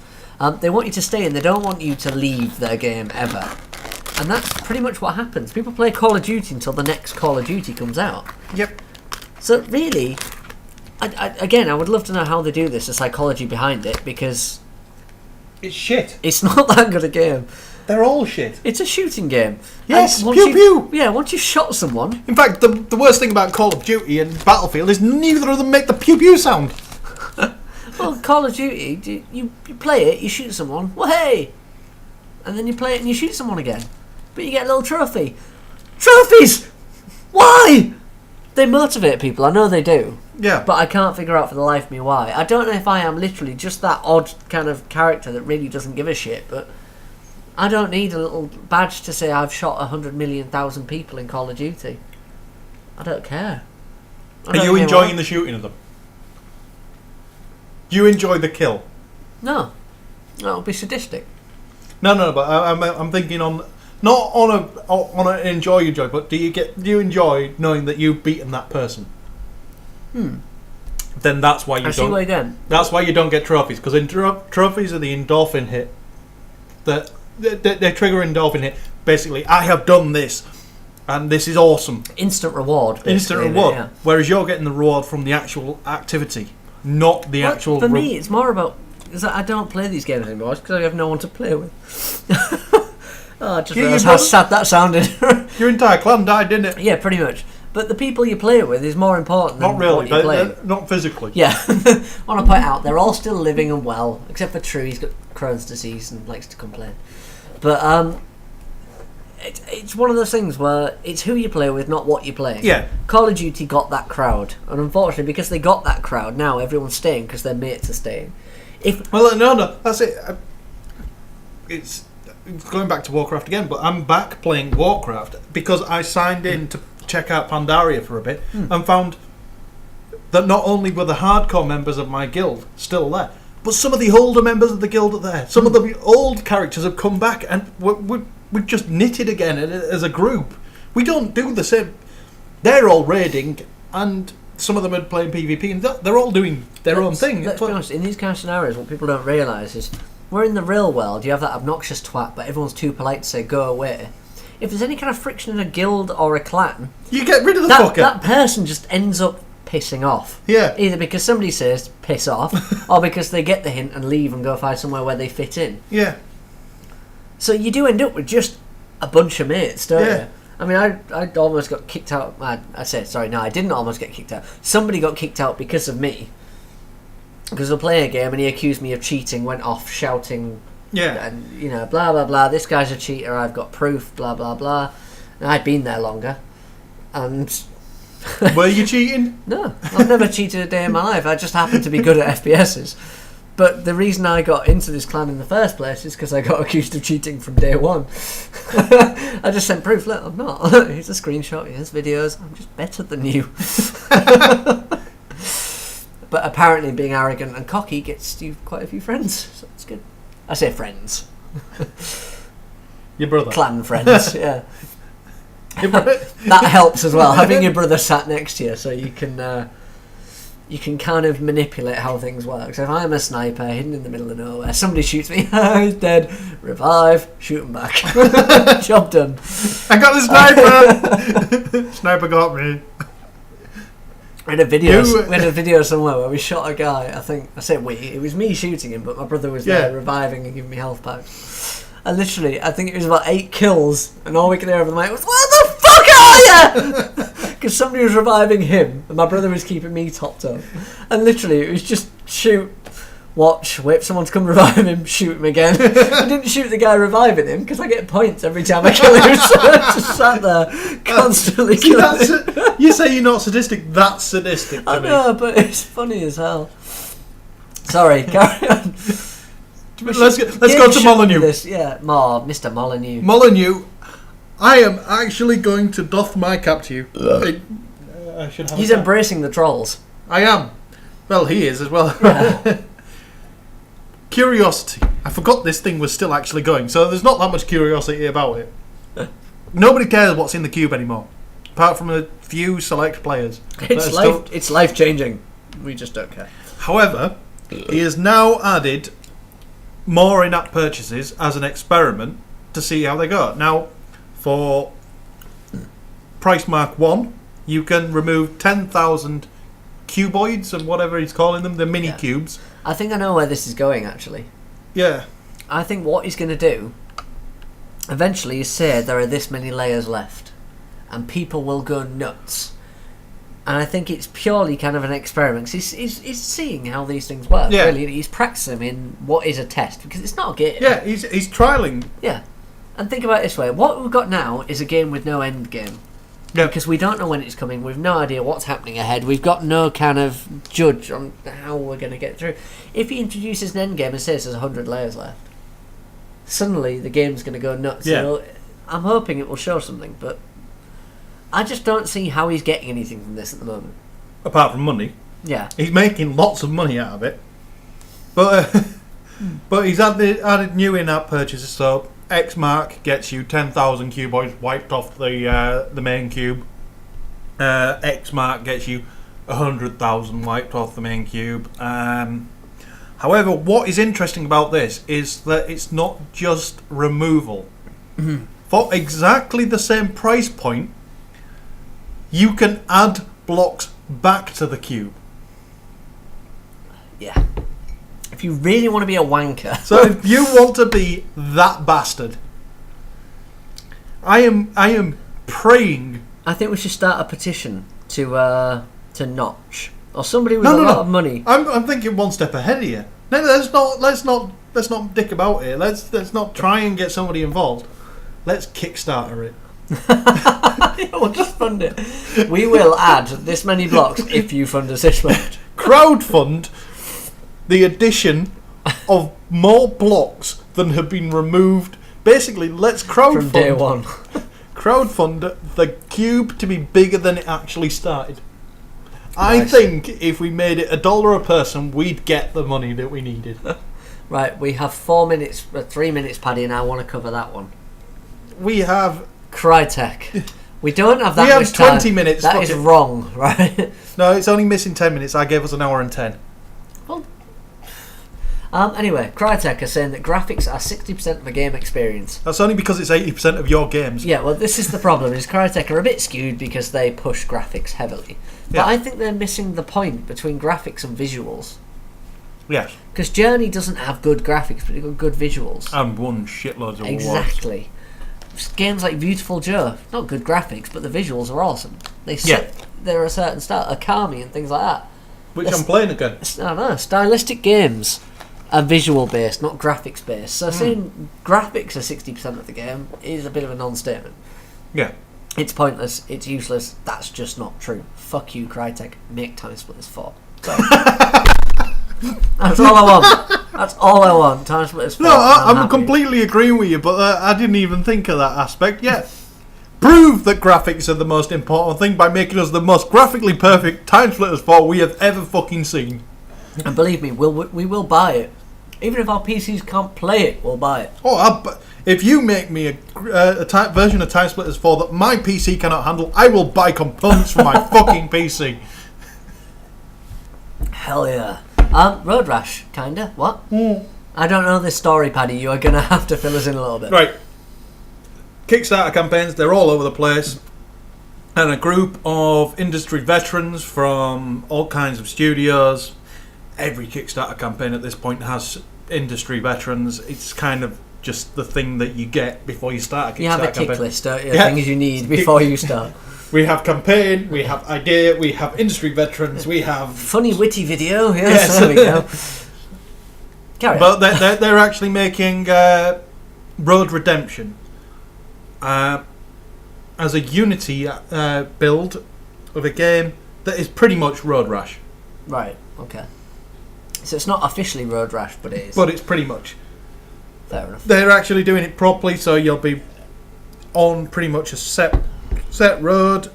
They want you to stay in. They don't want you to leave their game ever. And that's pretty much what happens. People play Call of Duty until the next Call of Duty comes out. Yep. So really, I would love to know how they do this, the psychology behind it, because it's shit. It's not that good a game. They're all shit. It's a shooting game. Yes, pew pew. Yeah, once you've shot someone. In fact, the worst thing about Call of Duty and Battlefield is neither of them make the pew pew sound. Well, Call of Duty, you play it, you shoot someone, well, hey! And then you play it and you shoot someone again. But you get a little trophy. Trophies! Why? They motivate people, I know they do. Yeah. But I can't figure out for the life of me why. I don't know if I am literally just that odd kind of character that really doesn't give a shit, but I don't need a little badge to say I've shot 100,000,000 people in Call of Duty. I don't care. Are you enjoying the shooting of them? Do you enjoy the kill? No. That would be sadistic. No, but I'm thinking on an enjoy, but do you enjoy knowing that you've beaten that person? then that's why you See what again. That's why you don't get trophies, because trophies are the endorphin hit. That they trigger endorphin hit. Basically, I have done this, and this is awesome. Instant reward. Instant reward. Yeah. Whereas you're getting the reward from the actual activity, not the actual. For me, it's more about is that I don't play these games anymore because I have no one to play with. I just realised how sad that sounded. Your entire clan died, didn't it? Yeah, pretty much. But the people you play with is more important than what you play. Not physically. Yeah. I want to point out, they're all still living and well, except for True, he's got Crohn's disease and likes to complain. But it's one of those things where it's who you play with, not what you play. Yeah. Call of Duty got that crowd, and unfortunately, because they got that crowd, now everyone's staying because their mates are staying. No, that's it. It's going back to Warcraft again, but I'm back playing Warcraft because I signed in to check out Pandaria for a bit and found that not only were the hardcore members of my guild still there, but some of the older members of the guild are there. Some of the old characters have come back, and we're just knitted again as a group. We don't do the same. They're all raiding, and some of them are playing PvP, and they're all doing their own thing. Let's be honest, in these kind of scenarios, what people don't realise is we're in the real world, you have that obnoxious twat, but everyone's too polite to say go away. If there's any kind of friction in a guild or a clan, you get rid of the fucker. That person just ends up pissing off. Yeah. Either because somebody says piss off, or because they get the hint and leave and go find somewhere where they fit in. Yeah. So you do end up with just a bunch of mates, don't you? I mean, I almost got kicked out. I didn't almost get kicked out. Somebody got kicked out because of me. Because we're playing a game and he accused me of cheating, went off shouting, and blah blah blah. This guy's a cheater. I've got proof. Blah blah blah. And I'd been there longer, and were you cheating? No, I've never cheated a day in my life. I just happened to be good at FPSs. But the reason I got into this clan in the first place is because I got accused of cheating from day one. I just sent proof. Look, I'm not. Here's a screenshot. Here's videos. I'm just better than you. But apparently being arrogant and cocky gets you quite a few friends, so it's good. I say friends. Your brother. Clan friends, yeah. That helps as well, having your brother sat next to you, so you can kind of manipulate how things work. So if I'm a sniper hidden in the middle of nowhere, somebody shoots me, he's dead, revive, shoot him back. Job done. I got the sniper! Sniper got me. We had a video somewhere where we shot a guy. It was me shooting him, but my brother was there reviving and giving me health packs. And literally, I think it was about 8 kills, and all we could hear over the mic was, "Where the fuck are you?" Because somebody was reviving him, and my brother was keeping me topped up. And literally, it was just shoot, watch, wait for someone to come revive him, shoot him again. I didn't shoot the guy reviving him because I get points every time I kill him. So I just sat there constantly killing him. You say you're not sadistic, that's sadistic to me. I know, but it's funny as hell. Sorry, carry on. Let's go to Molynuex. Mr. Molynuex. Molynuex, I am actually going to doff my cap to you. He's embracing the trolls. I am. Well, he is as well. Yeah. Curiosity. I forgot this thing was still actually going, so there's not that much curiosity about it. Nobody cares what's in the cube anymore, apart from a few select players. It's life changing. We just don't care. However, he has now added more in-app purchases as an experiment to see how they go. Now, for price mark 1, you can remove 10,000 cuboids and whatever he's calling them, the mini cubes. I think I know where this is going, actually. Yeah. I think what he's going to do, eventually, is say there are this many layers left, and people will go nuts. And I think it's purely kind of an experiment. He's seeing how these things work. Yeah. Really, he's practicing in what is a test, because it's not a game. Yeah, he's trialing. Yeah. And think about it this way: what we've got now is a game with no end game. Yeah. Because we don't know when it's coming. We've no idea what's happening ahead. We've got no kind of judge on how we're going to get through. If he introduces an end game and says there's 100 layers left, suddenly the game's going to go nuts. Yeah. I'm hoping it will show something, but I just don't see how he's getting anything from this at the moment. Apart from money. Yeah. He's making lots of money out of it. But he's added new in-app purchases, so X mark gets you 10,000 cuboids wiped off the main cube. X mark gets you 100,000 wiped off the main cube. However, what is interesting about this is that it's not just removal. Mm-hmm. For exactly the same price point, you can add blocks back to the cube. Yeah. If you really want to be a wanker. So if you want to be that bastard, I am praying. I think we should start a petition to Notch or somebody with a lot of money. I'm thinking one step ahead of you. No, let's not dick about it. Let's not try and get somebody involved. Let's Kickstarter it. Yeah, we'll just fund it. We will add this many blocks if you fund us this much. Crowdfund the addition of more blocks than have been removed. Basically, let's crowdfund from day one. Crowdfund the cube to be bigger than it actually started. Nice. I think if we made it $1 a person, we'd get the money that we needed. Right, we have 3 minutes, Paddy, and I want to cover that one. We have Crytek. We don't have that we have much time. 20 minutes. That is wrong, right? No, it's only missing 10 minutes. I gave us an hour and 10. Anyway, Crytek are saying that graphics are 60% of a game experience. That's only because it's 80% of your games. Yeah, well, this is the problem, is Crytek are a bit skewed because they push graphics heavily. But Yeah. I think they're missing the point between graphics and visuals. Yes. Because Journey doesn't have good graphics, but it's got good visuals. And won shitloads of awards. Exactly. Games like Beautiful Joe, not good graphics, but the visuals are awesome. They're a certain style, Akami and things like that. Which I'm playing again. I don't know, stylistic games are visual based, not graphics based. So saying graphics are 60% of the game is a bit of a non-statement. Yeah. It's pointless, it's useless, that's just not true. Fuck you, Crytek, make Time Splitters 4. So, that's all I want. That's all I want, Time Splitters 4. No, I'm happy. completely agreeing with you, but I didn't even think of that aspect yet. Prove that graphics are the most important thing by making us the most graphically perfect Time Splitters 4 we have ever fucking seen. And believe me, we will buy it. Even if our PCs can't play it, we'll buy it. If you make me a version of Time Splitters 4 that my PC cannot handle, I will buy components for my fucking PC. Hell yeah. Road Rash, kinda. What? I don't know this story, Paddy. You are going to have to fill us in a little bit. Right. Kickstarter campaigns, they're all over the place. And a group of industry veterans from all kinds of studios. Every Kickstarter campaign at this point has industry veterans. It's kind of just the thing that you get before you start a Kickstarter You have a tick campaign. list, don't you? Yeah. Things you need before you start. We have campaign, we have idea, we have industry veterans, we have... Funny, witty video. Yes, there we go. Carry on. But they're actually making Road Redemption as a Unity build of a game that is pretty much Road Rash. Right, okay. So it's not officially Road Rash, but it is. But it's pretty much. Fair enough. They're actually doing it properly, so you'll be on pretty much a set road.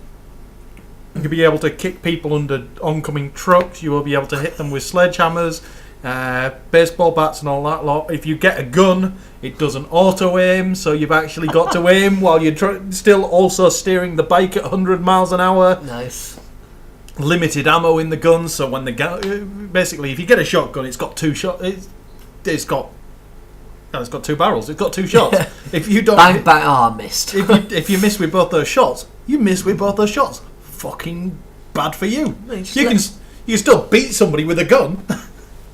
You'll be able to kick people under oncoming trucks. You will be able to hit them with sledgehammers, baseball bats and all that lot. If you get a gun, it doesn't auto-aim, so you've actually got to aim while you're still also steering the bike at 100 miles an hour. Nice. Limited ammo in the gun, so when basically if you get a shotgun, it's got two shots. It's got two barrels. It's got two shots. If you don't Bang, bang. Oh, I missed. if you miss with both those shots, you miss with both those shots. Fucking bad for you. No, You can still beat somebody with a gun.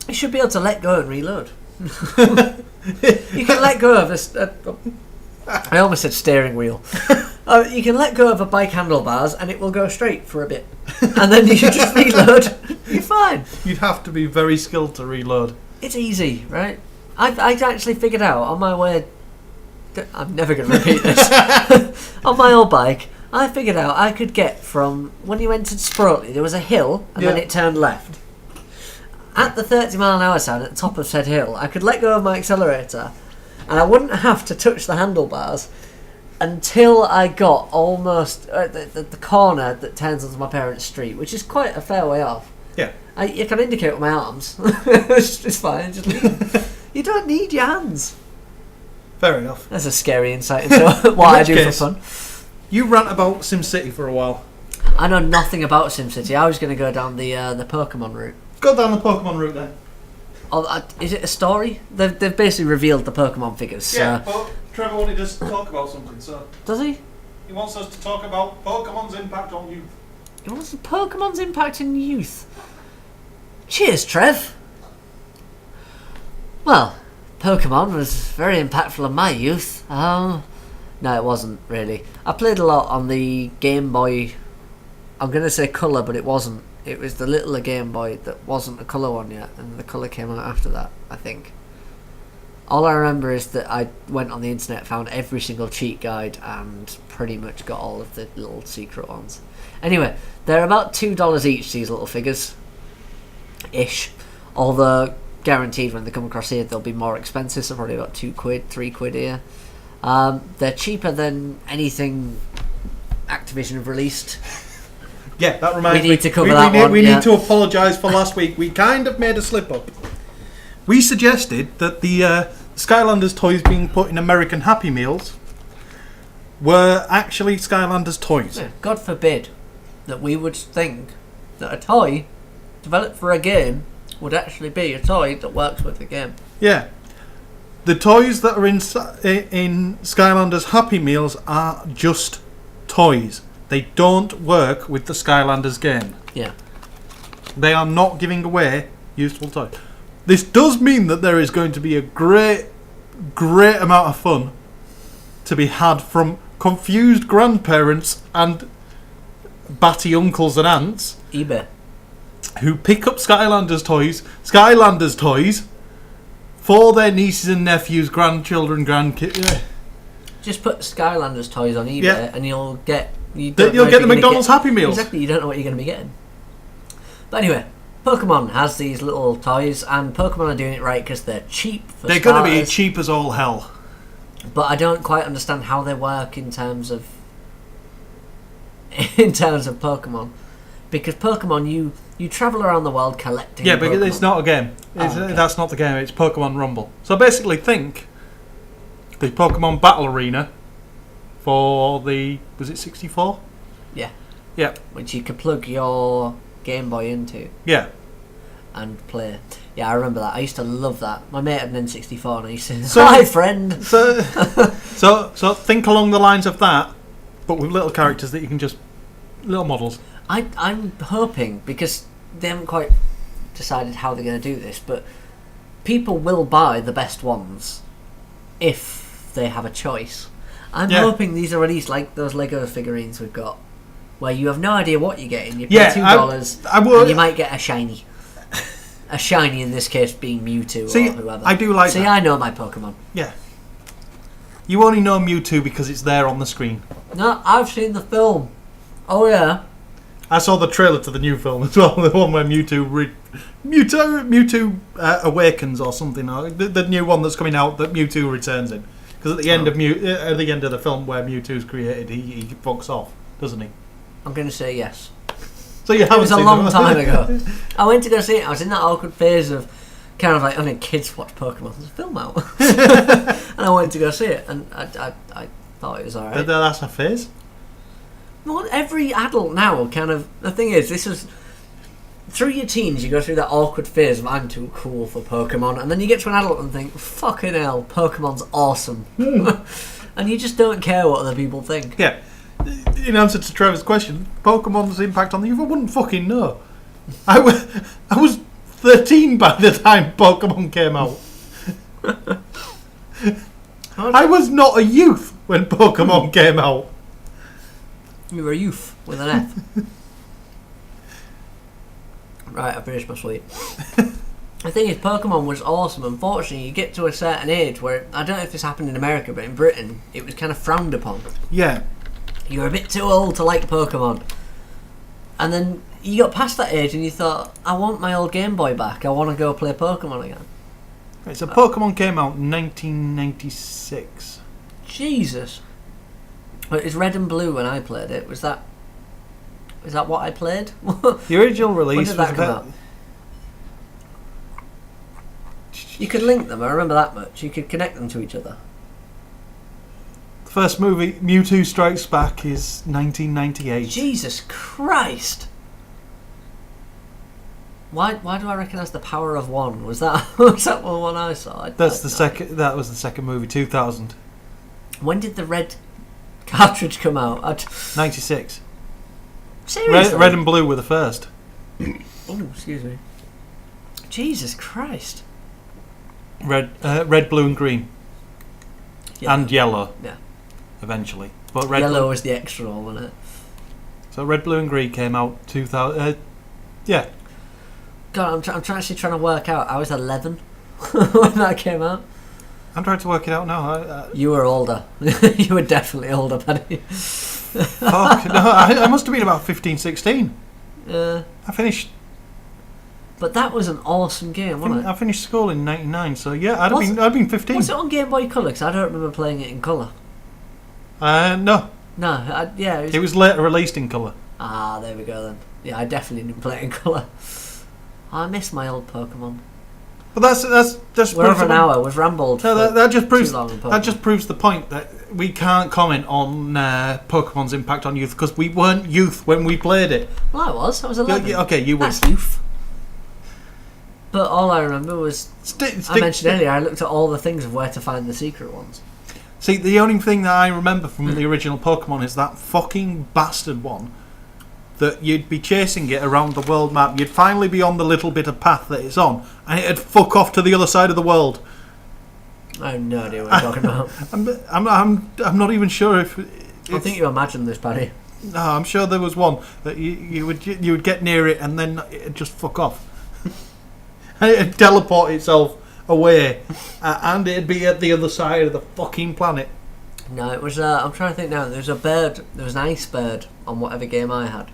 You should be able to let go and reload. You can let go of this. I almost said steering wheel. You can let go of a bike handlebars and it will go straight for a bit, and then you just reload. You're fine. You'd have to be very skilled to reload. It's easy, right? I actually figured out on my way. I'm never going to repeat this. On my old bike, I figured out I could get from when you entered Sprotely, there was a hill and then it turned left. At the 30 mile an hour sign at the top of said hill, I could let go of my accelerator and I wouldn't have to touch the handlebars until I got almost the corner that turns onto my parents' street, which is quite a fair way off. Yeah. I can indicate with my arms. It's fine. Just leave. You don't need your hands. Fair enough. That's a scary insight into what I do case, for fun. You rant about SimCity for a while. I know nothing about SimCity. I was going to go down the Pokemon route. Go down the Pokemon route then. Oh, is it a story? They've basically revealed the Pokemon figures. Yeah, but Trevor wanted us to talk about something, so... Does he? He wants us to talk about Pokemon's impact on youth. He wants Pokemon's impact in youth. Cheers, Trev. Well, Pokemon was very impactful on my youth. No, it wasn't really. I played a lot on the Game Boy. I'm going to say colour, but it wasn't. It was the littler Game Boy that wasn't a colour one yet, and the colour came out after that, I think. All I remember is that I went on the internet, found every single cheat guide, and pretty much got all of the little secret ones. Anyway, they're about $2 each, these little figures. Ish. Although, guaranteed when they come across here, they'll be more expensive, so probably about £2, £3 here. They're cheaper than anything Activision have released. Yeah, that reminds me. We need to cover that one. We need to apologise for last week. We kind of made a slip up. We suggested that the Skylanders toys being put in American Happy Meals were actually Skylanders toys. Yeah, God forbid that we would think that a toy developed for a game would actually be a toy that works with the game. Yeah. The toys that are in Skylanders Happy Meals are just toys. They don't work with the Skylanders game. Yeah. They are not giving away useful toys. This does mean that there is going to be a great amount of fun to be had from confused grandparents and batty uncles and aunts eBay who pick up Skylanders toys for their nieces and nephews, grandchildren, grandkids. Just put Skylanders toys on eBay and you'll get You'll get the McDonald's Happy Meals. Exactly, you don't know what you're going to be getting. But anyway, Pokemon has these little toys, and Pokemon are doing it right because they're cheap for They're going to be cheap as all hell. But I don't quite understand how they work in terms of Pokemon. Because Pokemon, you travel around the world collecting Yeah, but Pokemon. it's not a game. Okay. That's not the game, it's Pokemon Rumble. So basically think the Pokemon Battle Arena for the... was it 64? Yeah. Yeah. Which you could plug your Game Boy into. Yeah. And play. Yeah, I remember that. I used to love that. My mate had an N64 and I used to say, hi friend! So think along the lines of that, but with little characters that you can just... little models. I'm hoping, because they haven't quite decided how they're going to do this, but people will buy the best ones if they have a choice. I'm hoping these are released like those Lego figurines we've got, where you have no idea what you're getting. You pay $2 and you might get a shiny. A shiny in this case being Mewtwo or whoever. I do like that. I know my Pokemon. Yeah. You only know Mewtwo because it's there on the screen. No, I've seen the film. Oh yeah. I saw the trailer to the new film as well, the one where Mewtwo awakens or something. Or the new one that's coming out that Mewtwo returns in. Because at the end of the film where Mewtwo's created, he fucks off, doesn't he? I'm going to say yes. So you haven't seen it? It was a long time ago. I went to go see it. I was in that awkward phase of kind of like, kids watch Pokemon. There's a film out. And I went to go see it, and I thought it was alright. That's a phase? Well, every adult now kind of... The thing is, this is... Through your teens, you go through that awkward phase of, I'm too cool for Pokemon, and then you get to an adult and think, fucking hell, Pokemon's awesome. And you just don't care what other people think. Yeah. In answer to Trevor's question, Pokemon's impact on the youth, I wouldn't fucking know. I was 13 by the time Pokemon came out. I was not a youth when Pokemon came out. You were a youth with an F. Right, I finished my sweet. The thing is, Pokemon was awesome. Unfortunately, you get to a certain age where, I don't know if this happened in America, but in Britain, it was kind of frowned upon. Yeah. You were a bit too old to like Pokemon. And then you got past that age and you thought, I want my old Game Boy back. I want to go play Pokemon again. Right, so Pokemon came out in 1996. Jesus. It was red and blue when I played it. Was that what I played? The original release when did that come out? You could link them, I remember that much. You could connect them to each other. First movie, Mewtwo Strikes Back, is 1998. Jesus Christ! Why do I recognise the Power of One? Was that the one I saw? That's the second. That was the second movie, 2000. When did the red cartridge come out? 96. Seriously? Red and blue were the first. Oh, excuse me. Jesus Christ. Red, blue, and green, and yellow. Yeah. Eventually, but yellow was the extra one, wasn't it? So red, blue, and green came out 2000. Yeah. God, I'm actually trying to work out. I was 11 when that came out. I'm trying to work it out now. You were older. You were definitely older, Paddy. Fuck, no, I must have been about 15, 16. I finished. But that was an awesome game, wasn't it? I finished school in '99, so yeah, I'd been 15. Was it on Game Boy Color? Because I don't remember playing it in colour. No. No, It was later released in colour. Ah, there we go then. Yeah, I definitely didn't play it in colour. I miss my old Pokemon. But that's we're over an hour. We've rambled. No, that just proves too long on Pokemon. That just proves the point that we can't comment on Pokemon's impact on youth because we weren't youth when we played it. Well, I was 11. Okay, you were. That's youth. But all I remember was I mentioned earlier. I looked at all the things of where to find the secret ones. See, the only thing that I remember from the original Pokemon is that fucking bastard one. That you'd be chasing it around the world map, you'd finally be on the little bit of path that it's on, and it'd fuck off to the other side of the world. I have no idea what you're talking about. I'm not even sure if I think you imagined this, Paddy. No, I'm sure there was one that you would get near it and then it'd just fuck off, and it'd teleport itself away, and it'd be at the other side of the fucking planet. No, it was. I'm trying to think now. There was a bird. There was an ice bird on whatever game I had.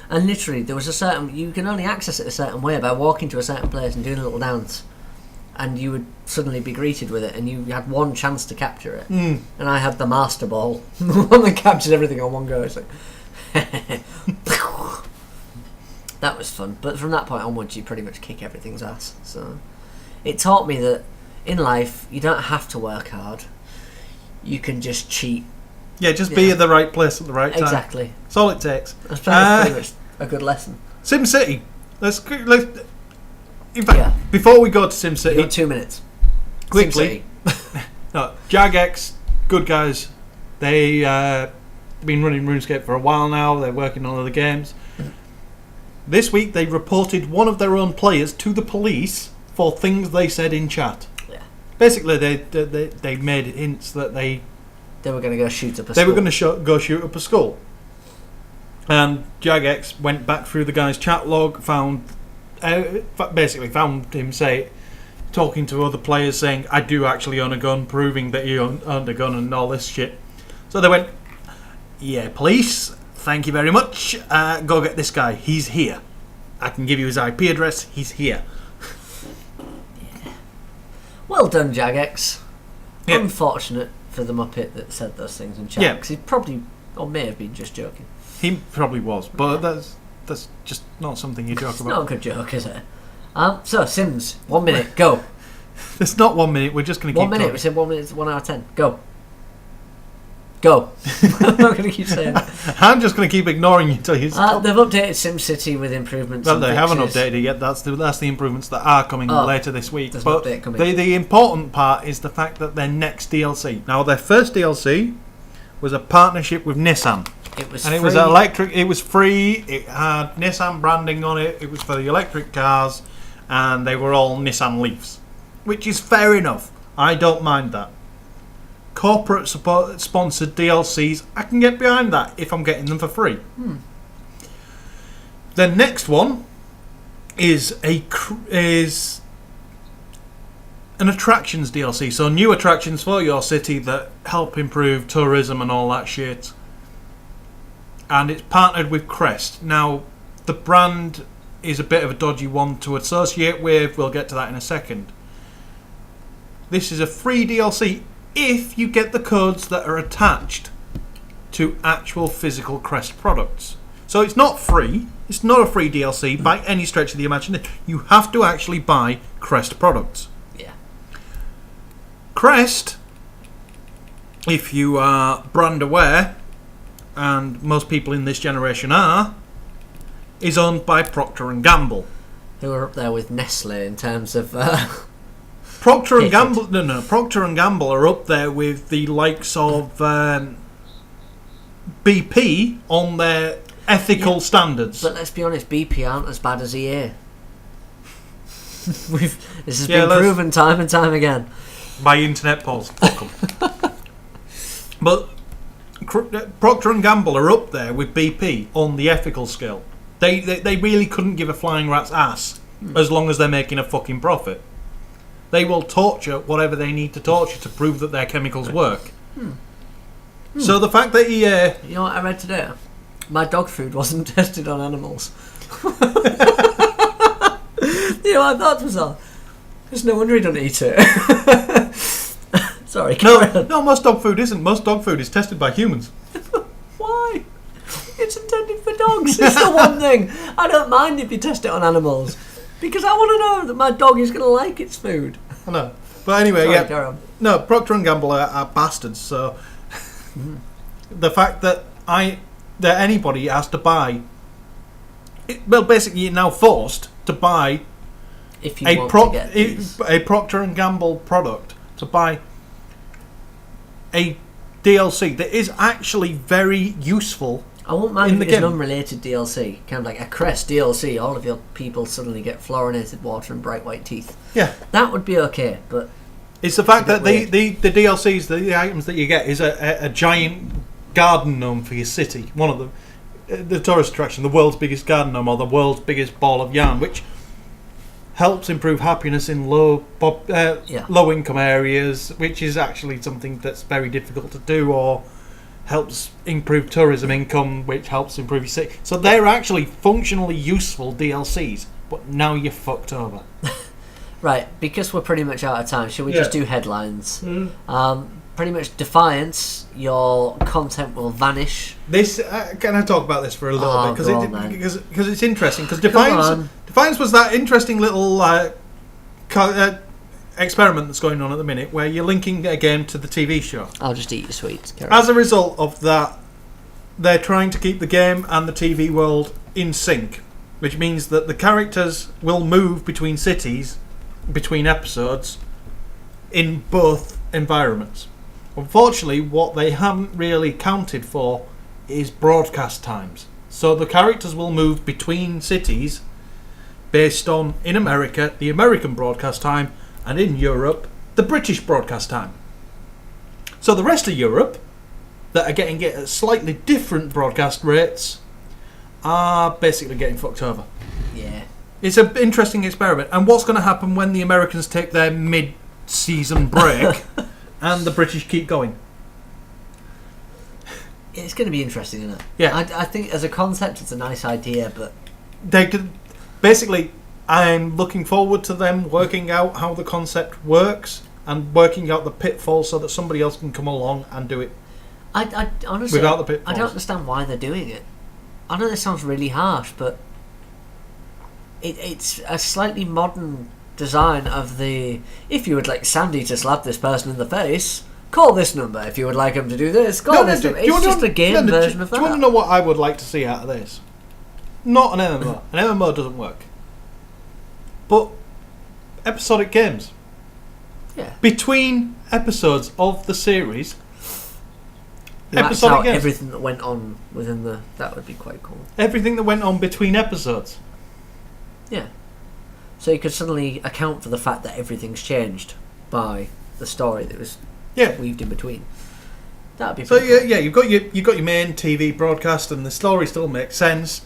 And literally, there was a certain... You can only access it a certain way by walking to a certain place and doing a little dance. And you would suddenly be greeted with it, and you had one chance to capture it. And I had the Master Ball. The one that captured everything on one go. It's like... That was fun. But from that point onwards, you pretty much kick everything's ass. So it taught me that in life, you don't have to work hard. You can just cheat. Yeah, just be at the right place at the right time. Exactly. That's all it takes. That's pretty much a good lesson. SimCity. Let's in fact, before we go to SimCity, you got 2 minutes. Quickly. No, Jagex, good guys. They been running RuneScape for a while now. They're working on other games. This week they reported one of their own players to the police for things they said in chat. Yeah. Basically, they made hints that they were going to go shoot up a school. They were going to go shoot up a school. And Jagex went back through the guy's chat log, basically found him talking to other players saying, I do actually own a gun, proving that he owned a gun and all this shit. So they went, yeah, police, thank you very much. Go get this guy. He's here. I can give you his IP address. He's here. Yeah. Well done, Jagex. Yep. Unfortunate for the Muppet that said those things in chat. Because he probably, or may have been just joking. He probably was, but that's just not something you joke about. It's not a good joke, is it? So, Sims, 1 minute, go. It's not 1 minute, we're just going to keep 1 minute, talking. we said 1 minute, 1 out of 10. Go. I'm not going to keep saying that. I'm just going to keep ignoring you until you stop. They've updated SimCity with improvements. Well, they haven't updated it yet. That's the improvements that are coming later this week. But an update coming. The important part is the fact that their next DLC. Now, their first DLC was a partnership with Nissan. It was free. It was electric. It was free. It had Nissan branding on it. It was for the electric cars, and they were all Nissan Leafs, which is fair enough. I don't mind that. Corporate sponsored DLCs, I can get behind that if I'm getting them for free. The next one is an attractions DLC, so new attractions for your city that help improve tourism and all that shit. And it's partnered with Crest. Now, the brand is a bit of a dodgy one to associate with. We'll get to that in a second. This is a free DLC if you get the codes that are attached to actual physical Crest products. So it's not free. It's not a free DLC by any stretch of the imagination. You have to actually buy Crest products. Yeah. Crest if you are brand aware, and most people in this generation are, is owned by Procter & Gamble. Who are up there with Nestle in terms of... Procter & Gamble... No. Procter & Gamble are up there with the likes of BP on their ethical standards. But let's be honest, BP aren't as bad as EA. This has been proven time and time again. By internet polls. Fuck 'em. But Procter & Gamble are up there with BP on the ethical scale. They really couldn't give a flying rat's ass as long as they're making a fucking profit. They will torture whatever they need to torture to prove that their chemicals work. So the fact that EA... You know what I read today? My dog food wasn't tested on animals. You know, I thought to myself, there's no wonder he doesn't eat it. Sorry, no, most dog food isn't. Most dog food is tested by humans. Why? It's intended for dogs. It's the one thing. I don't mind if you test it on animals. Because I want to know that my dog is going to like its food. I know. But anyway, Sorry, carry on. No, Procter & Gamble are bastards, so... The fact that anybody has to buy... basically you're now forced to buy if you want to get a Procter & Gamble product, to buy a DLC that is actually very useful. I won't mind if it's an unrelated DLC, kind of like a Crest DLC. All of your people suddenly get fluorinated water and bright white teeth. Yeah, that would be okay, but it's the fact that the DLCs, the items that you get, is a giant garden gnome for your city. One of them, the tourist attraction, the world's biggest garden gnome, or the world's biggest ball of yarn, which helps improve happiness in low income areas, which is actually something that's very difficult to do, or helps improve tourism income, which helps improve your city. So they're actually functionally useful DLCs, but now you're fucked over. Right, because we're pretty much out of time, should we just do headlines? Pretty much Defiance, your content will vanish. This can I talk about this for a little bit, because it's interesting, because Defiance was that interesting little experiment that's going on at the minute, where you're linking a game to the TV show. I'll just eat your sweets. As a result of that, they're trying to keep the game and the TV world in sync, which means that the characters will move between cities, between episodes, in both environments. Unfortunately, what they haven't really counted for is broadcast times. So the characters will move between cities based on, in America, the American broadcast time, and in Europe, the British broadcast time. So the rest of Europe, that are getting it at slightly different broadcast rates, are basically getting fucked over. Yeah. It's an interesting experiment. And what's going to happen when the Americans take their mid-season break and the British keep going? It's going to be interesting, isn't it? Yeah. I think as a concept it's a nice idea, but... They could... Basically, I'm looking forward to them working out how the concept works and working out the pitfalls so that somebody else can come along and do it. I honestly... Without the pitfalls. I don't understand why they're doing it. I know this sounds really harsh, but... It's a slightly modern design of the... If you would like Sandy to slap this person in the face, call this number. If you would like him to do this, call this number. It's just a game version of that. Do you want to know what I would like to see out of this? Not an MMO. An MMO doesn't work. But episodic games. Yeah. Between episodes of the series, episodic games. Everything that went on within the... That would be quite cool. Everything that went on between episodes. Yeah. So you could suddenly account for the fact that everything's changed by the story that was weaved in between. That'd be so. Cool. Yeah. You've got your main TV broadcast, and the story still makes sense.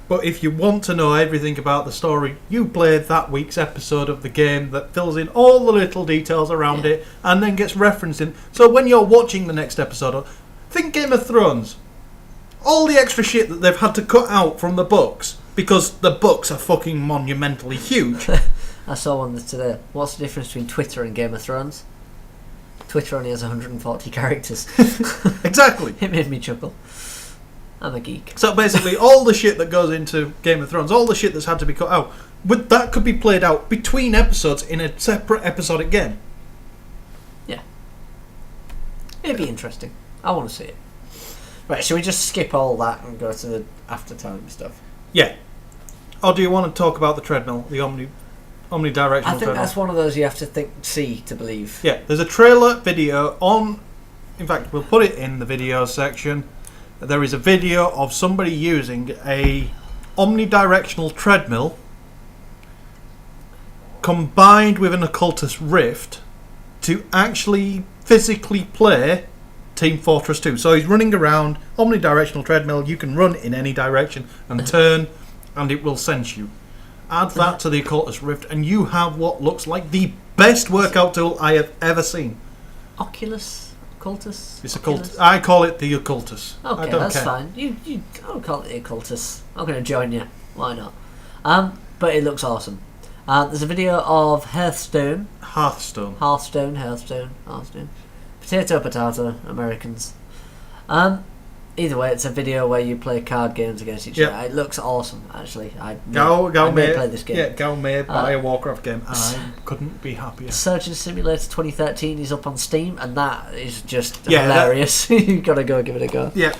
But if you want to know everything about the story, you play that week's episode of the game that fills in all the little details around it, and then gets referenced in. So when you're watching the next episode, think Game of Thrones. All the extra shit that they've had to cut out from the books. Because the books are fucking monumentally huge. I saw one today. What's the difference between Twitter and Game of Thrones? Twitter only has 140 characters. Exactly. It made me chuckle. I'm a geek. So basically, all the shit that goes into Game of Thrones, all the shit that's had to be cut out, that could be played out between episodes in a separate episodic game. Yeah. Maybe interesting. I want to see it. Right, shall we just skip all that and go to the after time stuff? Yeah. Or do you want to talk about the treadmill, the omnidirectional treadmill? I think that's one of those you have to see to believe. Yeah, there's a trailer video on... In fact, we'll put it in the video section. There is a video of somebody using a omnidirectional treadmill combined with an occultist rift to actually physically play Team Fortress 2. So he's running around, omnidirectional treadmill, you can run in any direction and turn and it will sense you. Add that to the occultist rift and you have what looks like the best workout tool I have ever seen. Oculus? Occultus? It's occult. I call it the occultus. Okay, I don't that's care. fine. You I'll call it the occultus. I'm going to join you. Why not? But it looks awesome. There's a video of Hearthstone. Potato, Americans. Either way, it's a video where you play card games against each other. It looks awesome, actually. I may play this game. Yeah, go mate, buy a Warcraft game. I couldn't be happier. Surgeon Simulator 2013 is up on Steam, and that is just hilarious. You've got to go give it a go. Yeah.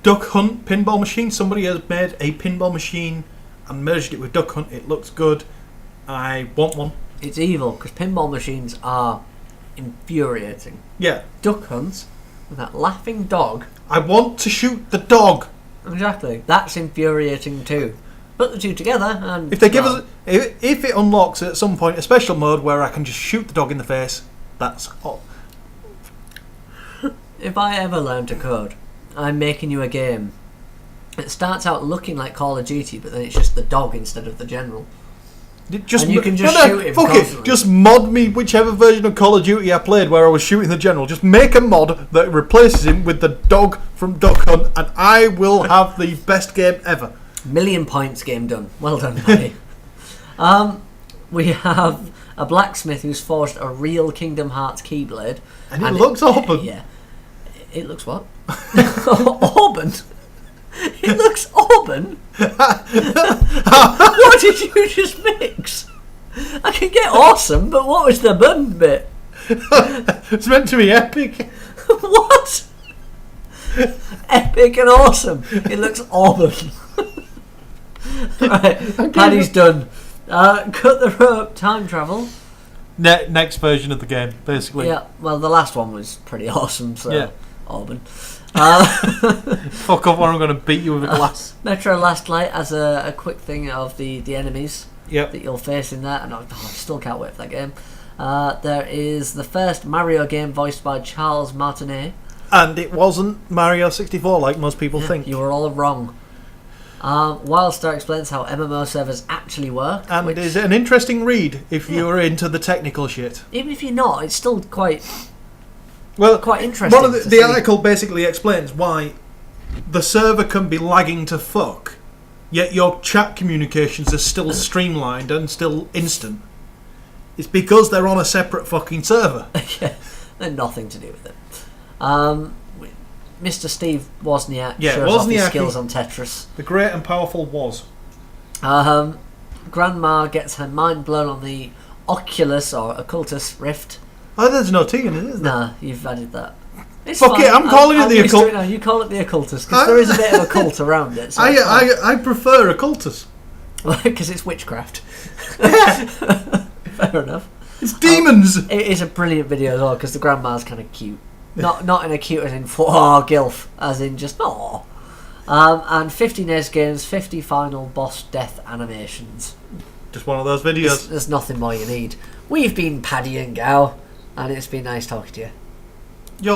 Duck Hunt pinball machine. Somebody has made a pinball machine and merged it with Duck Hunt. It looks good. I want one. It's evil, because pinball machines are infuriating. Yeah. Duck Hunt, with that laughing dog. I want to shoot the dog. Exactly. That's infuriating too. Put the two together and... If they give us... If it unlocks at some point a special mode where I can just shoot the dog in the face, that's all. If I ever learn to code, I'm making you a game. It starts out looking like Call of Duty, but then it's just the dog instead of the general. And you can just shoot him constantly. Just mod me whichever version of Call of Duty I played where I was shooting the general. Just make a mod that replaces him with the dog from Duck Hunt, and I will have the best game ever. 1,000,000 points game done. Well done, Paddy. We have a blacksmith who's forged a real Kingdom Hearts Keyblade. And it looks open. Yeah. It looks what? Auburn? It looks auburn? What did you just mix? I can get awesome, but what was the bun bit? It's meant to be epic. What? Epic and awesome. It looks auburn. Right, Paddy's done. Cut the rope, time travel. Next version of the game, basically. Yeah, well, the last one was pretty awesome, so yeah. Auburn. Fuck off, or I'm going to beat you with a glass. Metro Last Light has a quick thing of the enemies that you'll face in that, and I still can't wait for that game. There is the first Mario game voiced by Charles Martinet. And it wasn't Mario 64 like most people think. You were all wrong. Wildstar explains how MMO servers actually work. And is an interesting read if you're into the technical shit. Even if you're not, it's still quite interesting. One of the article basically explains why the server can be lagging to fuck, yet your chat communications are still streamlined and still instant. It's because they're on a separate fucking server. Yeah, they're nothing to do with it. Mr. Steve Wozniak shows off his skills on Tetris. The great and powerful Woz. Grandma gets her mind blown on the Oculus or Occultus Rift. Oh, there's no T in it, is there? Nah, you've added that. It's Fuck fine. it, I'm calling it the Occultus. You call it the Occultus, because there is a bit of a cult around it. So I prefer Occultus. Because it's witchcraft. Fair enough. It's demons! It is a brilliant video as well, because the grandma's kind of cute. Not in a cute as in gilf, as in just and 50 NES games, 50 final boss death animations. Just one of those videos. There's nothing more you need. We've been Paddy and Gow, and it's been nice talking to you.